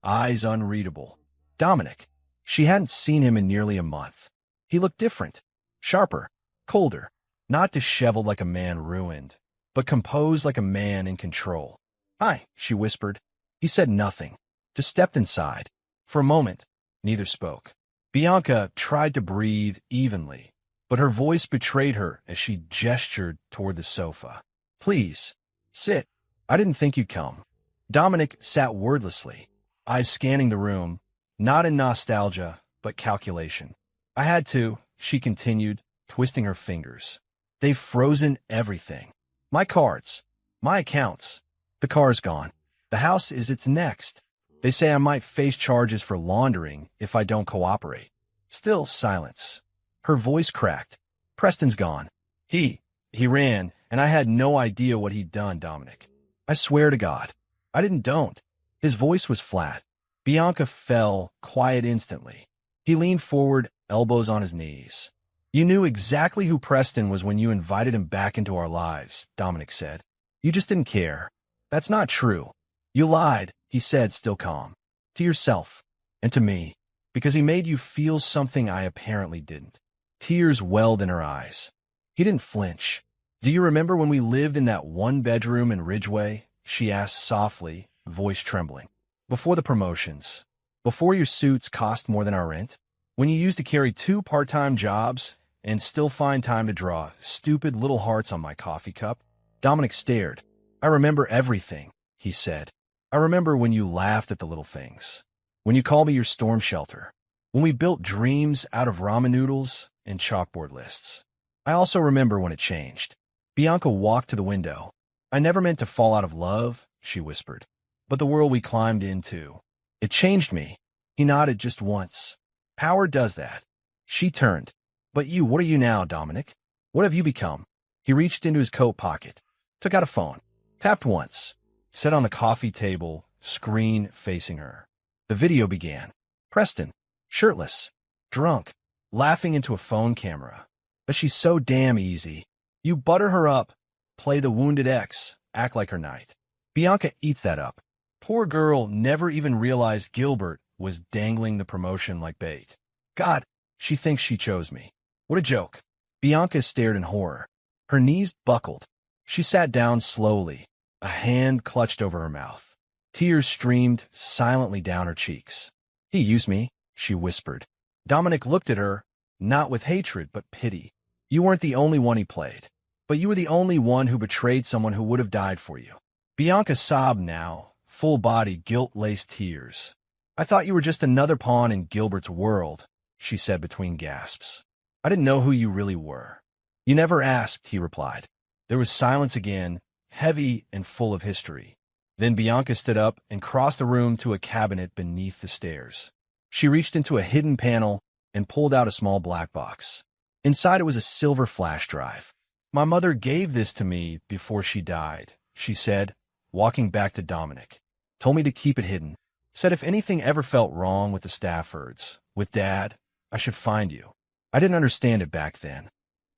eyes unreadable. Dominic. She hadn't seen him in nearly a month. He looked different, sharper, colder, not disheveled like a man ruined, but composed like a man in control. "Hi," she whispered. He said nothing, just stepped inside. For a moment, neither spoke. Bianca tried to breathe evenly, but her voice betrayed her as she gestured toward the sofa. "Please, sit. I didn't think you'd come." Dominic sat wordlessly, eyes scanning the room, not in nostalgia, but calculation. "I had to," she continued, twisting her fingers. "They've frozen everything. My cards, my accounts. The car's gone. The house is its next. They say I might face charges for laundering if I don't cooperate." Still silence. Her voice cracked. "Preston's gone. He ran, and I had no idea what he'd done, Dominic. I swear to God. I don't." His voice was flat. Bianca fell, quiet instantly. He leaned forward, elbows on his knees. "You knew exactly who Preston was when you invited him back into our lives," Dominic said. "You just didn't care." "That's not true. You lied," he said, still calm. "To yourself. And to me. Because he made you feel something I apparently didn't." Tears welled in her eyes. He didn't flinch. "Do you remember when we lived in that one bedroom in Ridgeway?" she asked softly, voice trembling. "Before the promotions. Before your suits cost more than our rent. When you used to carry 2 part-time jobs and still find time to draw stupid little hearts on my coffee cup." Dominic stared. "I remember everything," he said. "I remember when you laughed at the little things. When you called me your storm shelter. When we built dreams out of ramen noodles and chalkboard lists. I also remember when it changed." Bianca walked to the window. "I never meant to fall out of love," she whispered. "But the world we climbed into. It changed me." He nodded just once. "Power does that." She turned. "But you, what are you now, Dominic? What have you become?" He reached into his coat pocket, took out a phone, tapped once, set on the coffee table, screen facing her. The video began. Preston, shirtless, drunk, laughing into a phone camera. "But she's so damn easy. You butter her up, play the wounded ex, act like her knight. Bianca eats that up. Poor girl never even realized Gilbert was dangling the promotion like bait. God, she thinks she chose me. What a joke." Bianca stared in horror. Her knees buckled. She sat down slowly, a hand clutched over her mouth. Tears streamed silently down her cheeks. "He used me," she whispered. Dominic looked at her, not with hatred but pity. "You weren't the only one he played, but you were the only one who betrayed someone who would have died for you." Bianca sobbed now, full-body, guilt-laced tears. "I thought you were just another pawn in Gilbert's world," she said between gasps. "I didn't know who you really were." "You never asked," he replied. There was silence again, heavy and full of history. Then Bianca stood up and crossed the room to a cabinet beneath the stairs. She reached into a hidden panel and pulled out a small black box. Inside it was a silver flash drive. "My mother gave this to me before she died," she said, walking back to Dominic. "Told me to keep it hidden. Said if anything ever felt wrong with the Staffords, with Dad, I should find you. I didn't understand it back then."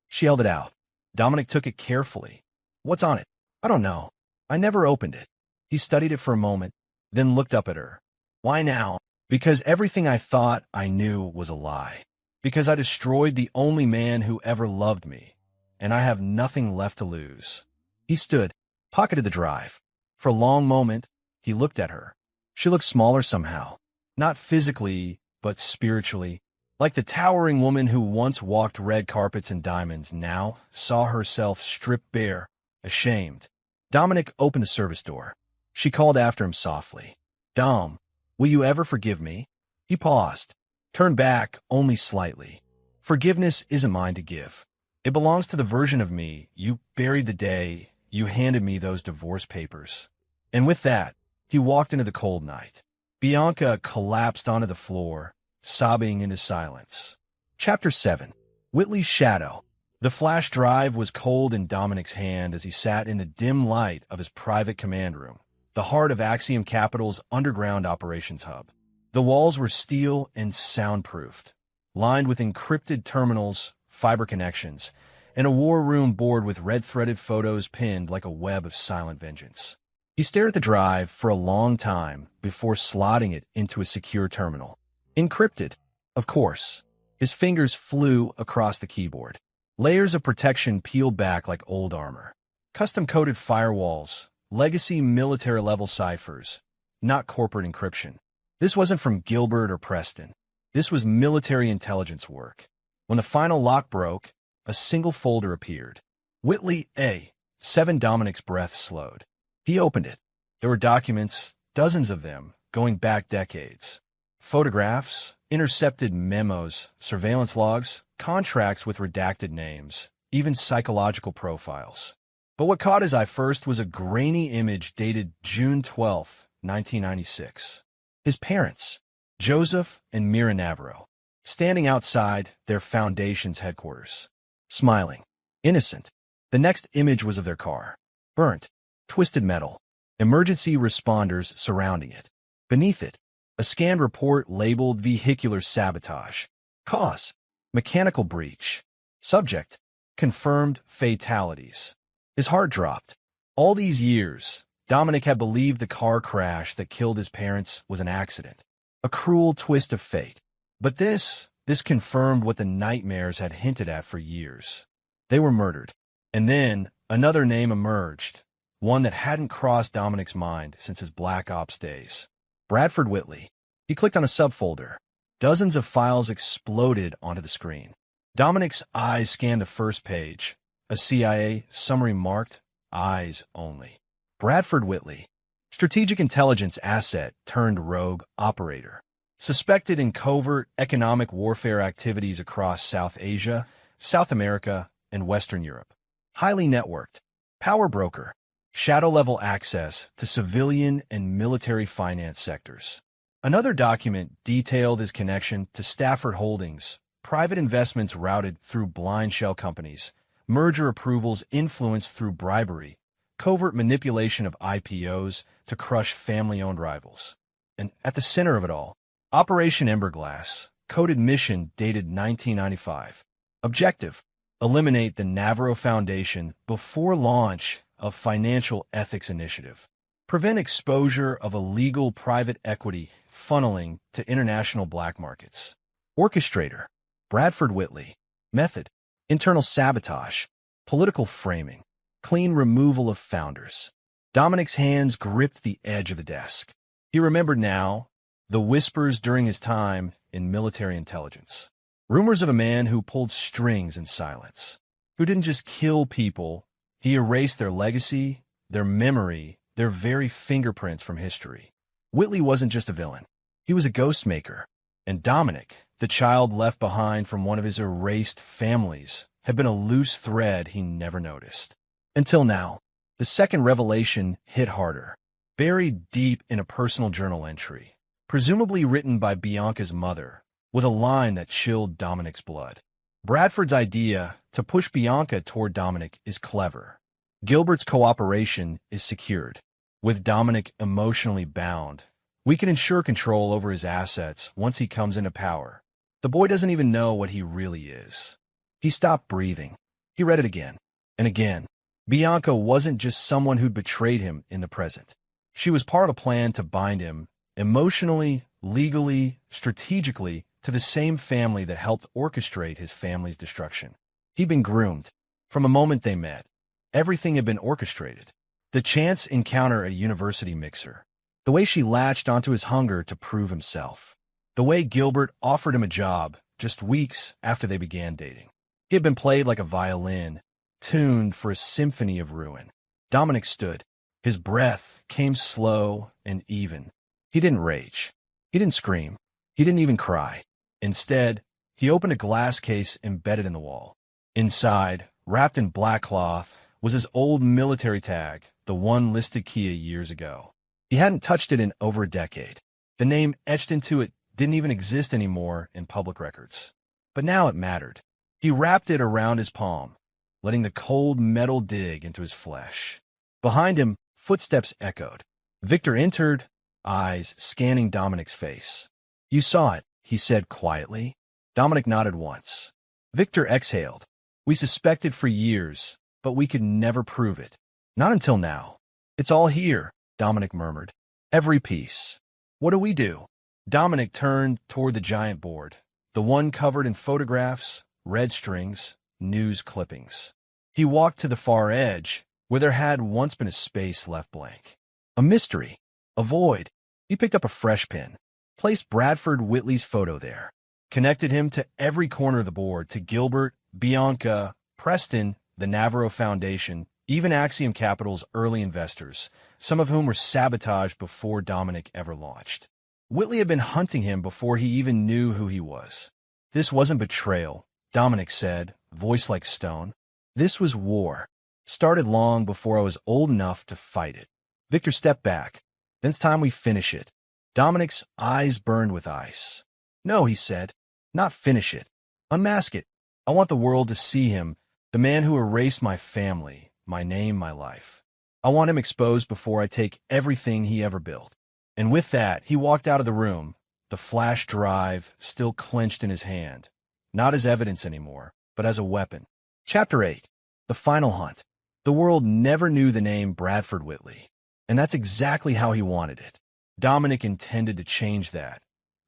She held it out. Dominic took it carefully. "What's on it?" "I don't know. I never opened it." He studied it for a moment, then looked up at her. Why now? Because everything I thought I knew was a lie. Because I destroyed the only man who ever loved me, and I have nothing left to lose. He stood, pocketed the drive. For a long moment, he looked at her. She looked smaller somehow. Not physically, but spiritually. Like the towering woman who once walked red carpets and diamonds now saw herself stripped bare, ashamed. Dominic opened the service door. She called after him softly. "Dom, will you ever forgive me?" He paused, turned back only slightly. "Forgiveness isn't mine to give. It belongs to the version of me you buried the day you handed me those divorce papers." And with that, he walked into the cold night. Bianca collapsed onto the floor, sobbing into silence. Chapter 7. Whitley's Shadow. The flash drive was cold in Dominic's hand as he sat in the dim light of his private command room, the heart of Axiom Capital's underground operations hub. The walls were steel and soundproofed, lined with encrypted terminals, fiber connections, and a war room board with red-threaded photos pinned like a web of silent vengeance. He stared at the drive for a long time before slotting it into a secure terminal. Encrypted, of course. His fingers flew across the keyboard. Layers of protection peeled back like old armor. Custom-coded firewalls, legacy military-level ciphers, not corporate encryption. This wasn't from Gilbert or Preston. This was military intelligence work. When the final lock broke, a single folder appeared. Whitley A. 7. Dominic's breath slowed. He opened it. There were documents, dozens of them, going back decades. Photographs, intercepted memos, surveillance logs, contracts with redacted names, even psychological profiles. But what caught his eye first was a grainy image dated June 12, 1996. His parents, Joseph and Mira Navarro, standing outside their foundation's headquarters, smiling, innocent. The next image was of their car, burnt, twisted metal, emergency responders surrounding it. Beneath it, a scanned report labeled vehicular sabotage. Cause, mechanical breach. Subject, confirmed fatalities. His heart dropped. All these years, Dominic had believed the car crash that killed his parents was an accident, a cruel twist of fate. But this confirmed what the nightmares had hinted at for years. They were murdered. And then another name emerged, one that hadn't crossed Dominic's mind since his Black Ops days. Bradford Whitley. He clicked on a subfolder. Dozens of files exploded onto the screen. Dominic's eyes scanned the first page. A CIA summary marked, eyes only. Bradford Whitley. Strategic intelligence asset turned rogue operator. Suspected in covert economic warfare activities across South Asia, South America, and Western Europe. Highly networked. Power broker. Shadow-level access to civilian and military finance sectors. Another document detailed his connection to Stafford Holdings, private investments routed through blind shell companies, merger approvals influenced through bribery, covert manipulation of IPOs to crush family-owned rivals. And at the center of it all, Operation Emberglass, coded mission dated 1995. Objective: eliminate the Navarro Foundation before launch of Financial Ethics Initiative. Prevent exposure of illegal private equity funneling to international black markets. Orchestrator: Bradford Whitley. Method: internal sabotage, political framing, clean removal of founders. Dominic's hands gripped the edge of the desk. He remembered now the whispers during his time in military intelligence. Rumors of a man who pulled strings in silence, who didn't just kill people. He erased their legacy, their memory, their very fingerprints from history. Whitley wasn't just a villain. He was a ghost maker. And Dominic, the child left behind from one of his erased families, had been a loose thread he never noticed. Until now, the second revelation hit harder, buried deep in a personal journal entry, presumably written by Bianca's mother, with a line that chilled Dominic's blood. Bradford's idea to push Bianca toward Dominic is clever. Gilbert's cooperation is secured. With Dominic emotionally bound, we can ensure control over his assets once he comes into power. The boy doesn't even know what he really is. He stopped breathing. He read it again and again. Bianca wasn't just someone who'd betrayed him in the present. She was part of a plan to bind him emotionally, legally, strategically to the same family that helped orchestrate his family's destruction. He'd been groomed. From the moment they met, everything had been orchestrated. The chance encounter at a university mixer, the way she latched onto his hunger to prove himself, the way Gilbert offered him a job just weeks after they began dating. He had been played like a violin, tuned for a symphony of ruin. Dominic stood. His breath came slow and even. He didn't rage. He didn't scream. He didn't even cry. Instead, he opened a glass case embedded in the wall. Inside, wrapped in black cloth, was his old military tag, the one listed Kia years ago. He hadn't touched it in over a decade. The name etched into it didn't even exist anymore in public records. But now it mattered. He wrapped it around his palm, letting the cold metal dig into his flesh. Behind him, footsteps echoed. Victor entered, eyes scanning Dominic's face. "You saw it," he said quietly. Dominic nodded once. Victor exhaled. "We suspected for years, but we could never prove it. Not until now." "It's all here," Dominic murmured. "Every piece." "What do we do?" Dominic turned toward the giant board, the one covered in photographs, red strings, news clippings. He walked to the far edge, where there had once been a space left blank. A mystery. A void. He picked up a fresh pen, placed Bradford Whitley's photo there, connected him to every corner of the board, to Gilbert, Bianca, Preston, the Navarro Foundation, even Axiom Capital's early investors, some of whom were sabotaged before Dominic ever launched. Whitley had been hunting him before he even knew who he was. "This wasn't betrayal," Dominic said, voice like stone. "This was war. Started long before I was old enough to fight it." Victor stepped back. "Then it's time we finish it." Dominic's eyes burned with ice. "No," he said. "Not finish it. Unmask it. I want the world to see him, the man who erased my family, my name, my life. I want him exposed before I take everything he ever built." And with that, he walked out of the room, the flash drive still clenched in his hand, not as evidence anymore, but as a weapon. Chapter 8. The Final Hunt. The world never knew the name Bradford Whitley, and that's exactly how he wanted it. Dominic intended to change that,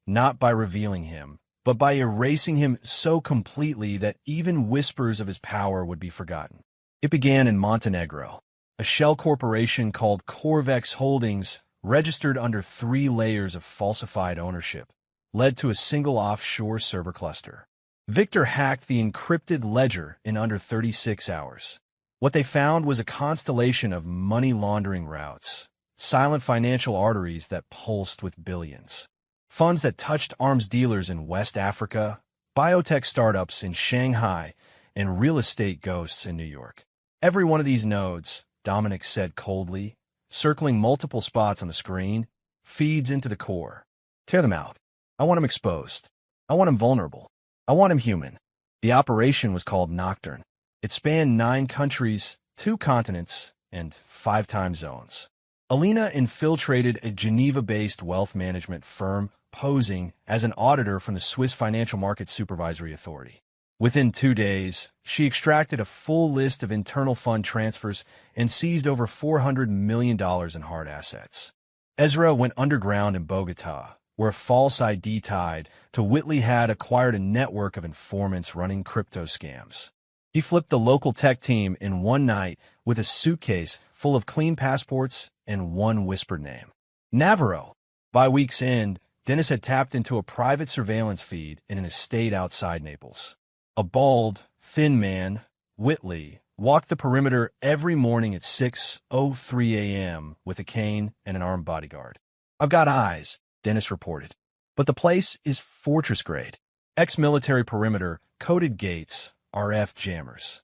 not by revealing him, but by erasing him so completely that even whispers of his power would be forgotten. It began in Montenegro. A shell corporation called Corvex Holdings, registered under 3 layers of falsified ownership, led to a single offshore server cluster. Victor hacked the encrypted ledger in under 36 hours. What they found was a constellation of money laundering routes, silent financial arteries that pulsed with billions, funds that touched arms dealers in West Africa, biotech startups in Shanghai, and real estate ghosts in New York. Every one of these nodes, Dominic said coldly, circling multiple spots on the screen, feeds into the core. Tear them out. I want him exposed. I want him vulnerable. I want him human. The operation was called Nocturne. It spanned 9 countries, 2 continents, and 5 time zones. Alina infiltrated a Geneva-based wealth management firm posing as an auditor from the Swiss Financial Markets Supervisory Authority. Within 2 days, she extracted a full list of internal fund transfers and seized over $400 million in hard assets. Ezra went underground in Bogota, where a false ID tied to Whitley had acquired a network of informants running crypto scams. He flipped the local tech team in one night with a suitcase full of clean passports and one whispered name: Navarro. By week's end, Dennis had tapped into a private surveillance feed in an estate outside Naples. A bald, thin man, Whitley, walked the perimeter every morning at 6:03 a.m. with a cane and an armed bodyguard. "I've got eyes," Dennis reported. "But the place is fortress-grade. Ex-military perimeter, coded gates, RF jammers."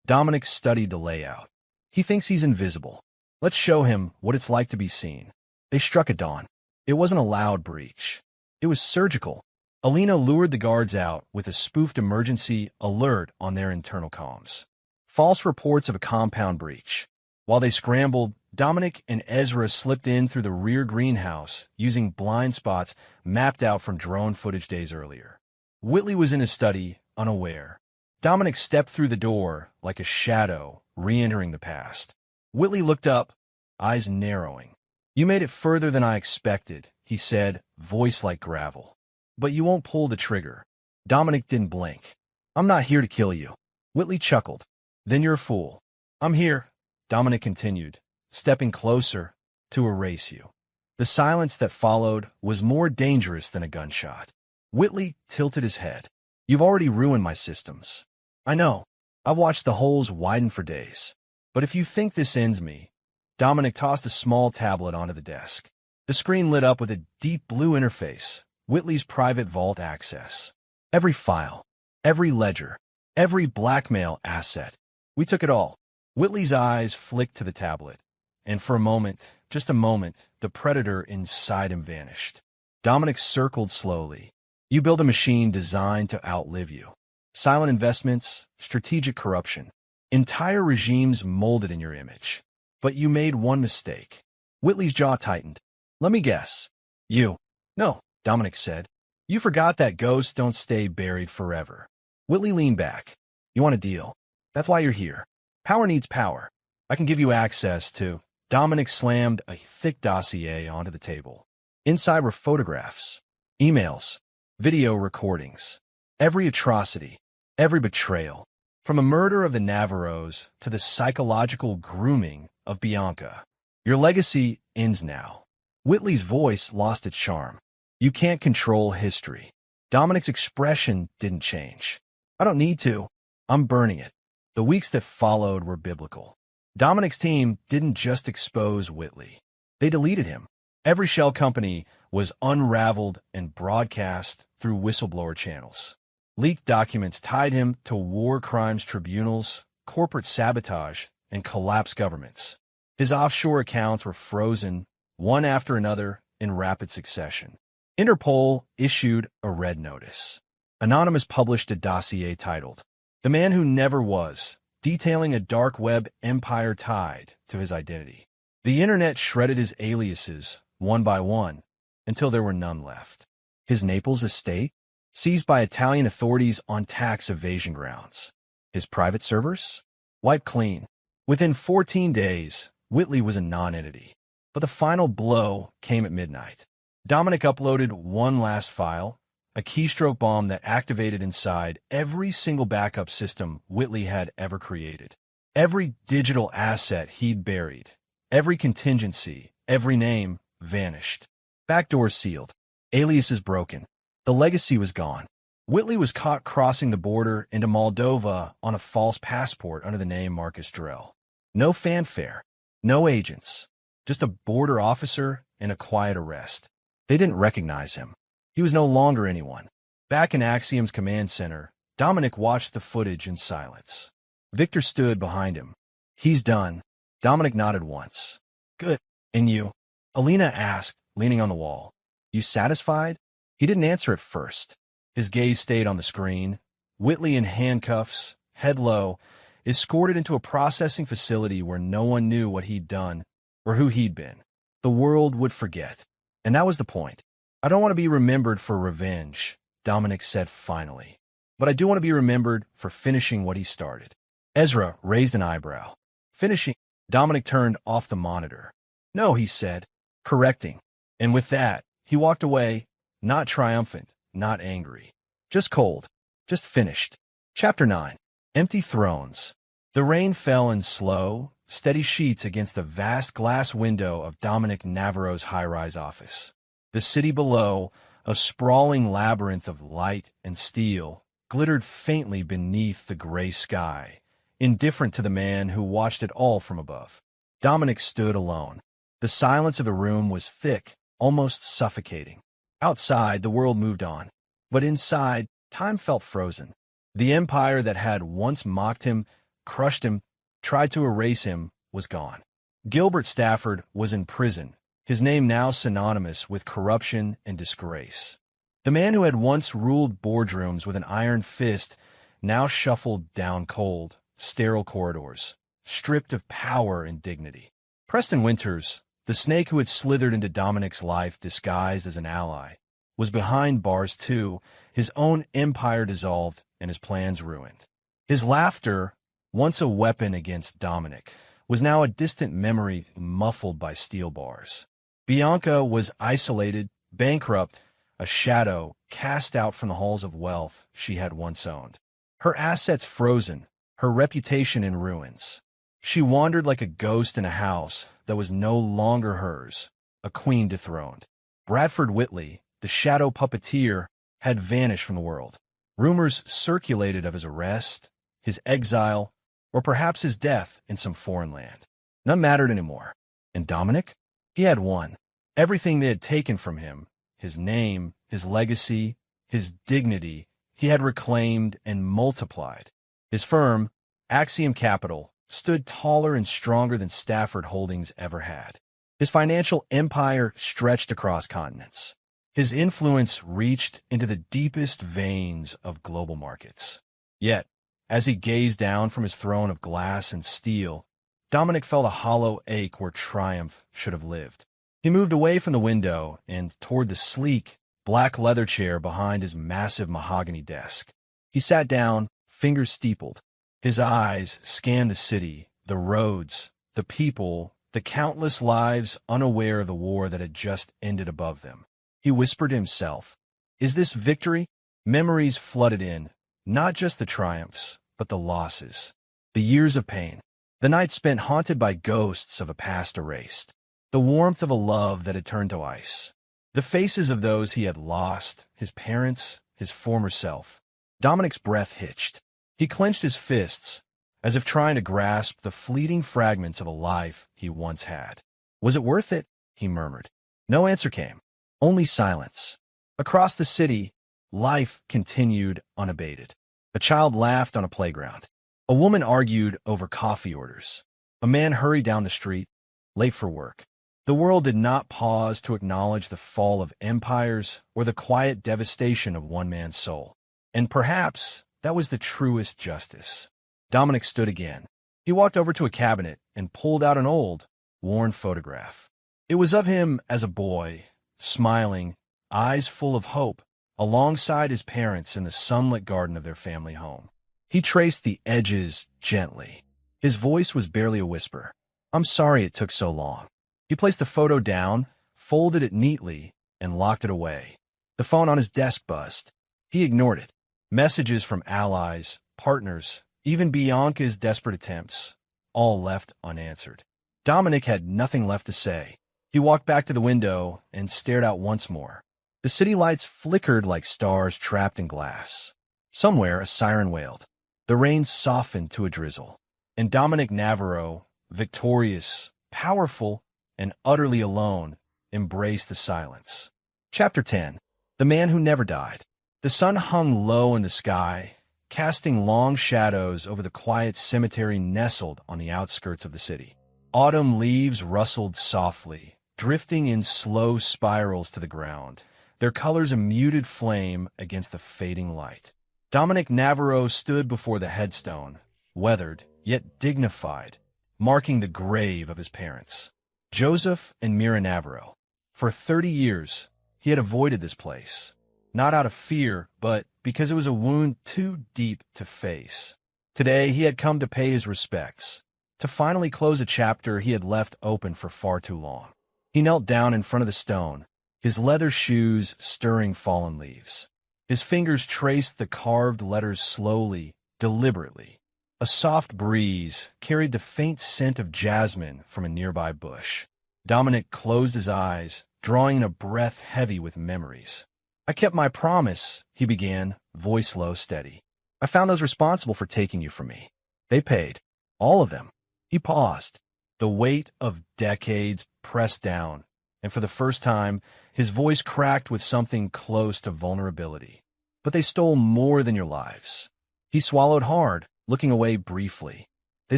Dominic studied the layout. He thinks he's invisible. Let's show him what it's like to be seen. They struck at dawn. It wasn't a loud breach. It was surgical. Alina lured the guards out with a spoofed emergency alert on their internal comms. False reports of a compound breach. While they scrambled, Dominic and Ezra slipped in through the rear greenhouse using blind spots mapped out from drone footage days earlier. Whitley was in his study, unaware. Dominic stepped through the door like a shadow re-entering the past. Whitley looked up, eyes narrowing. You made it further than I expected, he said, voice like gravel. But you won't pull the trigger. Dominic didn't blink. I'm not here to kill you. Whitley chuckled. Then you're a fool. I'm here, Dominic continued, stepping closer to erase you. The silence that followed was more dangerous than a gunshot. Whitley tilted his head. You've already ruined my systems. I know. I've watched the holes widen for days. But if you think this ends me, Dominic tossed a small tablet onto the desk. The screen lit up with a deep blue interface, Whitley's private vault access. Every file, every ledger, every blackmail asset. We took it all. Whitley's eyes flicked to the tablet, and for a moment, just a moment, the predator inside him vanished. Dominic circled slowly. You build a machine designed to outlive you. Silent investments, strategic corruption. Entire regimes molded in your image. But you made one mistake. Whitley's jaw tightened. Let me guess. You. No, Dominic said. You forgot that ghosts don't stay buried forever. Whitley leaned back. You want a deal? That's why you're here. Power needs power. I can give you access to... Dominic slammed a thick dossier onto the table. Inside were photographs, emails, video recordings. Every atrocity, every betrayal. From a murder of the Navarros to the psychological grooming of Bianca. Your legacy ends now. Whitley's voice lost its charm. You can't control history. Dominic's expression didn't change. I don't need to. I'm burning it. The weeks that followed were biblical. Dominic's team didn't just expose Whitley. They deleted him. Every shell company was unraveled and broadcast through whistleblower channels. Leaked documents tied him to war crimes tribunals, corporate sabotage, and collapsed governments. His offshore accounts were frozen, one after another, in rapid succession. Interpol issued a red notice. Anonymous published a dossier titled, The Man Who Never Was, detailing a dark web empire tied to his identity. The internet shredded his aliases, one by one, until there were none left. His Naples estate, seized by Italian authorities on tax evasion grounds. His private servers, wiped clean. Within 14 days, Whitley was a non-entity. But the final blow came at midnight. Dominic uploaded one last file, a keystroke bomb that activated inside every single backup system Whitley had ever created. Every digital asset he'd buried, every contingency, every name vanished. Backdoors sealed, aliases broken. The legacy was gone. Whitley was caught crossing the border into Moldova on a false passport under the name Marcus Drell. No fanfare, no agents, just a border officer and a quiet arrest. They didn't recognize him. He was no longer anyone. Back in Axiom's command center, Dominic watched the footage in silence. Victor stood behind him. He's done. Dominic nodded once. Good. And you? Alina asked, leaning on the wall. You satisfied? He didn't answer at first. His gaze stayed on the screen. Whitley in handcuffs, head low, escorted into a processing facility where no one knew what he'd done or who he'd been. The world would forget. And that was the point. I don't want to be remembered for revenge, Dominic said finally. But I do want to be remembered for finishing what he started. Ezra raised an eyebrow. Finishing? Dominic turned off the monitor. No, he said, correcting. And with that, he walked away, not triumphant, not angry. Just cold. Just finished. Chapter 9. Empty Thrones. The rain fell in slow, steady sheets against the vast glass window of Dominic Navarro's high-rise office. The city below, a sprawling labyrinth of light and steel, glittered faintly beneath the gray sky, indifferent to the man who watched it all from above. Dominic stood alone. The silence of the room was thick, almost suffocating. Outside, the world moved on. But inside, time felt frozen. The empire that had once mocked him, crushed him, tried to erase him, was gone. Gilbert Stafford was in prison, his name now synonymous with corruption and disgrace. The man who had once ruled boardrooms with an iron fist now shuffled down cold, sterile corridors, stripped of power and dignity. Preston Winters, the snake who had slithered into Dominic's life disguised as an ally, was behind bars too, his own empire dissolved and his plans ruined. His laughter, once a weapon against Dominic, was now a distant memory muffled by steel bars. Bianca was isolated, bankrupt, a shadow cast out from the halls of wealth she had once owned. Her assets frozen, her reputation in ruins. She wandered like a ghost in a house that was no longer hers, a queen dethroned. Bradford Whitley, the shadow puppeteer, had vanished from the world. Rumors circulated of his arrest, his exile, or perhaps his death in some foreign land. None mattered anymore. And Dominic? He had won. Everything they had taken from him, his name, his legacy, his dignity, he had reclaimed and multiplied. His firm, Axiom Capital, stood taller and stronger than Stafford Holdings ever had. His financial empire stretched across continents. His influence reached into the deepest veins of global markets. Yet, as he gazed down from his throne of glass and steel, Dominic felt a hollow ache where triumph should have lived. He moved away from the window and toward the sleek, black leather chair behind his massive mahogany desk. He sat down, fingers steepled. His eyes scanned the city, the roads, the people, the countless lives unaware of the war that had just ended above them. He whispered to himself, "Is this victory?" Memories flooded in, not just the triumphs, but the losses, the years of pain, the nights spent haunted by ghosts of a past erased, the warmth of a love that had turned to ice, the faces of those he had lost, his parents, his former self. Dominic's breath hitched. He clenched his fists, as if trying to grasp the fleeting fragments of a life he once had. "Was it worth it?" he murmured. No answer came, only silence. Across the city, life continued unabated. A child laughed on a playground. A woman argued over coffee orders. A man hurried down the street, late for work. The world did not pause to acknowledge the fall of empires or the quiet devastation of one man's soul. And perhaps that was the truest justice. Dominic stood again. He walked over to a cabinet and pulled out an old, worn photograph. It was of him as a boy, smiling, eyes full of hope, alongside his parents in the sunlit garden of their family home. He traced the edges gently. His voice was barely a whisper. "I'm sorry it took so long." He placed the photo down, folded it neatly, and locked it away. The phone on his desk buzzed. He ignored it. Messages from allies, partners, even Bianca's desperate attempts, all left unanswered. Dominic had nothing left to say. He walked back to the window and stared out once more. The city lights flickered like stars trapped in glass. Somewhere a siren wailed. The rain softened to a drizzle. And Dominic Navarro, victorious, powerful, and utterly alone, embraced the silence. Chapter 10. The Man Who Never Died. The sun hung low in the sky, casting long shadows over the quiet cemetery nestled on the outskirts of the city. Autumn leaves rustled softly, drifting in slow spirals to the ground, their colors a muted flame against the fading light. Dominic Navarro stood before the headstone, weathered, yet dignified, marking the grave of his parents, Joseph and Mira Navarro. For 30 years, he had avoided this place, not out of fear, but because it was a wound too deep to face. Today, he had come to pay his respects, to finally close a chapter he had left open for far too long. He knelt down in front of the stone, his leather shoes stirring fallen leaves. His fingers traced the carved letters slowly, deliberately. A soft breeze carried the faint scent of jasmine from a nearby bush. Dominic closed his eyes, drawing in a breath heavy with memories. "I kept my promise," he began, voice low, steady. "I found those responsible for taking you from me. They paid. All of them." He paused. The weight of decades pressed down, and for the first time, his voice cracked with something close to vulnerability. "But they stole more than your lives." He swallowed hard, looking away briefly. "They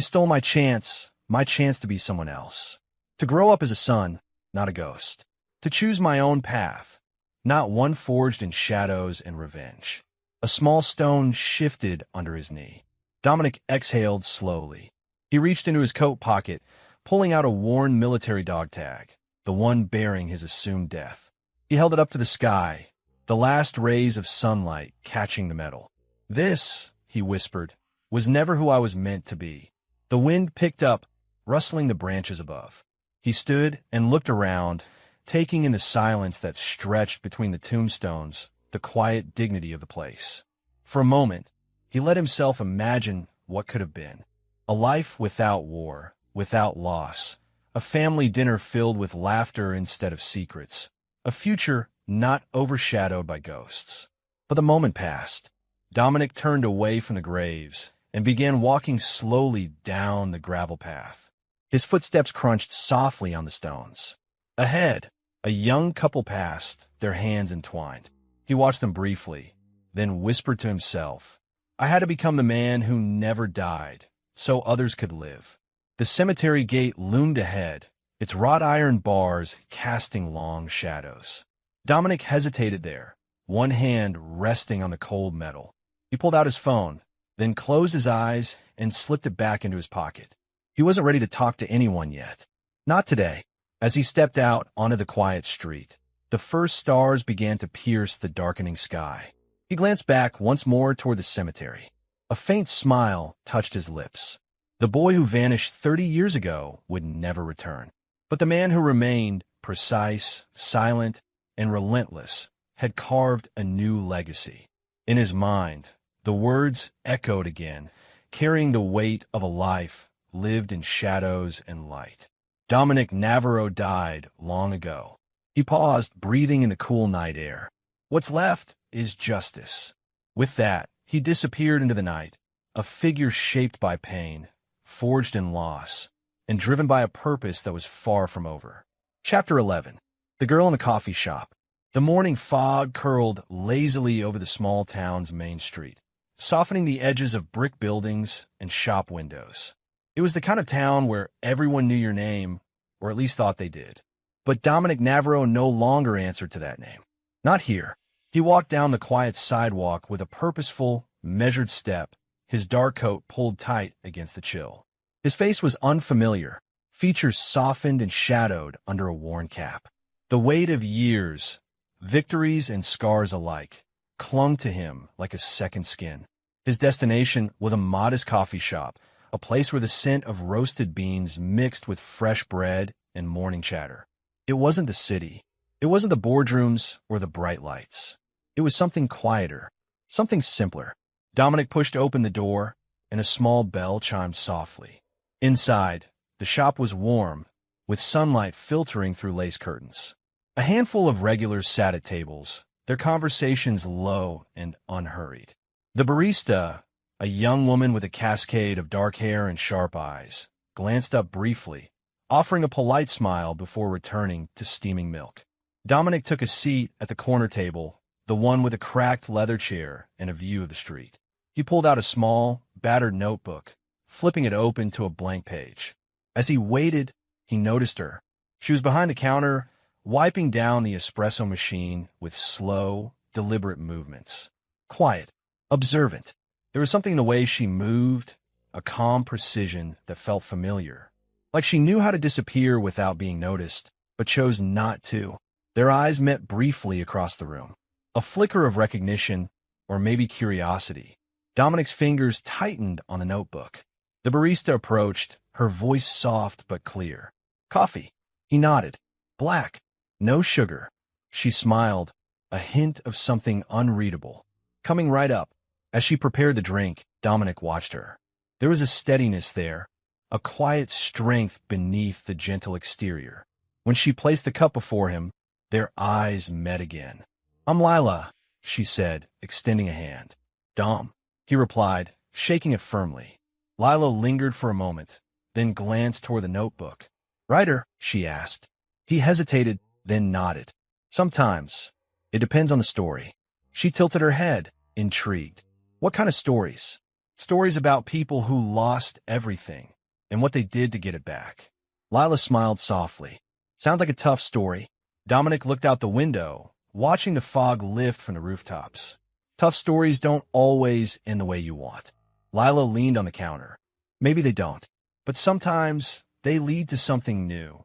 stole my chance to be someone else. To grow up as a son, not a ghost. To choose my own path, not one forged in shadows and revenge." A small stone shifted under his knee. Dominic exhaled slowly. He reached into his coat pocket, pulling out a worn military dog tag, the one bearing his assumed death. He held it up to the sky, the last rays of sunlight catching the metal. "This," he whispered, "was never who I was meant to be." The wind picked up, rustling the branches above. He stood and looked around, taking in the silence that stretched between the tombstones, the quiet dignity of the place. For a moment, he let himself imagine what could have been. A life without war, without loss, a family dinner filled with laughter instead of secrets, a future not overshadowed by ghosts. But the moment passed. Dominic turned away from the graves and began walking slowly down the gravel path. His footsteps crunched softly on the stones. Ahead, a young couple passed, their hands entwined. He watched them briefly, then whispered to himself, "I had to become the man who never died, so others could live." The cemetery gate loomed ahead, its wrought iron bars casting long shadows. Dominic hesitated there, one hand resting on the cold metal. He pulled out his phone, then closed his eyes and slipped it back into his pocket. He wasn't ready to talk to anyone yet. Not today. As he stepped out onto the quiet street, the first stars began to pierce the darkening sky. He glanced back once more toward the cemetery. A faint smile touched his lips. The boy who vanished 30 years ago would never return. But the man who remained, precise, silent, and relentless, had carved a new legacy. In his mind, the words echoed again, carrying the weight of a life lived in shadows and light. Dominic Navarro died long ago. He paused, breathing in the cool night air. What's left is justice. With that, he disappeared into the night, a figure shaped by pain, forged in loss, and driven by a purpose that was far from over. Chapter 11. The Girl in the Coffee Shop. The morning fog curled lazily over the small town's main street, softening the edges of brick buildings and shop windows. It was the kind of town where everyone knew your name, or at least thought they did. But Dominic Navarro no longer answered to that name. Not here. He walked down the quiet sidewalk with a purposeful, measured step, his dark coat pulled tight against the chill. His face was unfamiliar, features softened and shadowed under a worn cap. The weight of years, victories and scars alike, clung to him like a second skin. His destination was a modest coffee shop, a place where the scent of roasted beans mixed with fresh bread and morning chatter. It wasn't the city. It wasn't the boardrooms or the bright lights. It was something quieter, something simpler. Dominic pushed open the door, and a small bell chimed softly. Inside, the shop was warm, with sunlight filtering through lace curtains. A handful of regulars sat at tables, their conversations low and unhurried. The barista, a young woman with a cascade of dark hair and sharp eyes, glanced up briefly, offering a polite smile before returning to steaming milk. Dominic took a seat at the corner table, the one with a cracked leather chair and a view of the street. He pulled out a small, battered notebook, flipping it open to a blank page. As he waited, he noticed her. She was behind the counter, wiping down the espresso machine with slow, deliberate movements. Quiet, observant. There was something in the way she moved, a calm precision that felt familiar. Like she knew how to disappear without being noticed, but chose not to. Their eyes met briefly across the room. A flicker of recognition, or maybe curiosity. Dominic's fingers tightened on a notebook. The barista approached, her voice soft but clear. "Coffee." He nodded. "Black. No sugar." She smiled, a hint of something unreadable. Coming right up. As she prepared the drink, Dominic watched her. There was a steadiness there, a quiet strength beneath the gentle exterior. When she placed the cup before him, their eyes met again. "I'm Lila," she said, extending a hand. "Dom," he replied, shaking it firmly. Lila lingered for a moment, then glanced toward the notebook. "Writer?" she asked. He hesitated, then nodded. "Sometimes. It depends on the story." She tilted her head, intrigued. "What kind of stories?" "Stories about people who lost everything, and what they did to get it back." Lila smiled softly. "Sounds like a tough story." Dominic looked out the window, watching the fog lift from the rooftops. Tough stories don't always end the way you want. Lila leaned on the counter. Maybe they don't, but sometimes they lead to something new.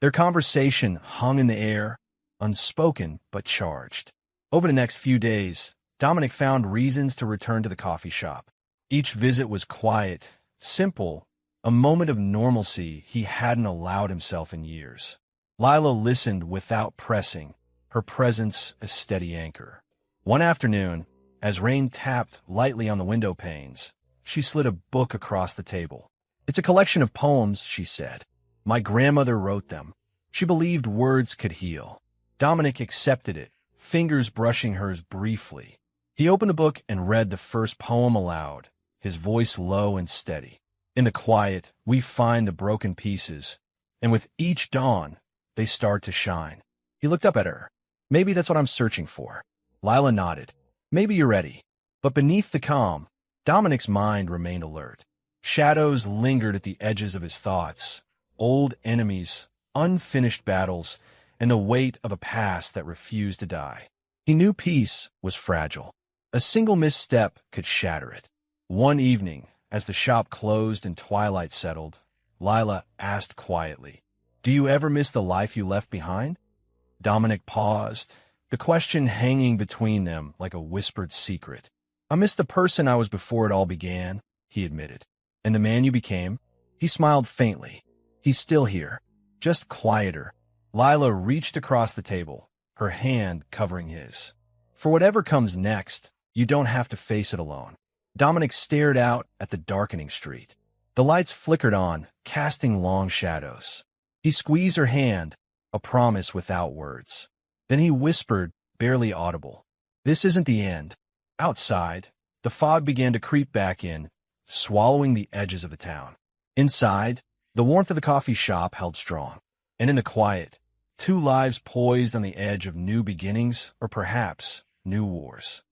Their conversation hung in the air, unspoken but charged. Over the next few days, Dominic found reasons to return to the coffee shop. Each visit was quiet, simple, a moment of normalcy he hadn't allowed himself in years. Lila listened without pressing, her presence a steady anchor. One afternoon, as rain tapped lightly on the window panes, she slid a book across the table. "It's a collection of poems," she said. "My grandmother wrote them. She believed words could heal." Dominic accepted it, fingers brushing hers briefly. He opened the book and read the first poem aloud, his voice low and steady. "In the quiet, we find the broken pieces, and with each dawn, they start to shine." He looked up at her. "Maybe that's what I'm searching for." Lila nodded. "Maybe you're ready." But beneath the calm, Dominic's mind remained alert. Shadows lingered at the edges of his thoughts. Old enemies, unfinished battles, and the weight of a past that refused to die. He knew peace was fragile. A single misstep could shatter it. One evening, as the shop closed and twilight settled, Lila asked quietly, "Do you ever miss the life you left behind?" Dominic paused, the question hanging between them like a whispered secret. "I miss the person I was before it all began," he admitted. "And the man you became?" He smiled faintly. "He's still here, just quieter." Lila reached across the table, her hand covering his. "For whatever comes next, you don't have to face it alone." Dominic stared out at the darkening street. The lights flickered on, casting long shadows. He squeezed her hand, a promise without words. Then he whispered, barely audible, "This isn't the end." Outside, the fog began to creep back in, swallowing the edges of the town. Inside, the warmth of the coffee shop held strong. And in the quiet, two lives poised on the edge of new beginnings or perhaps new wars.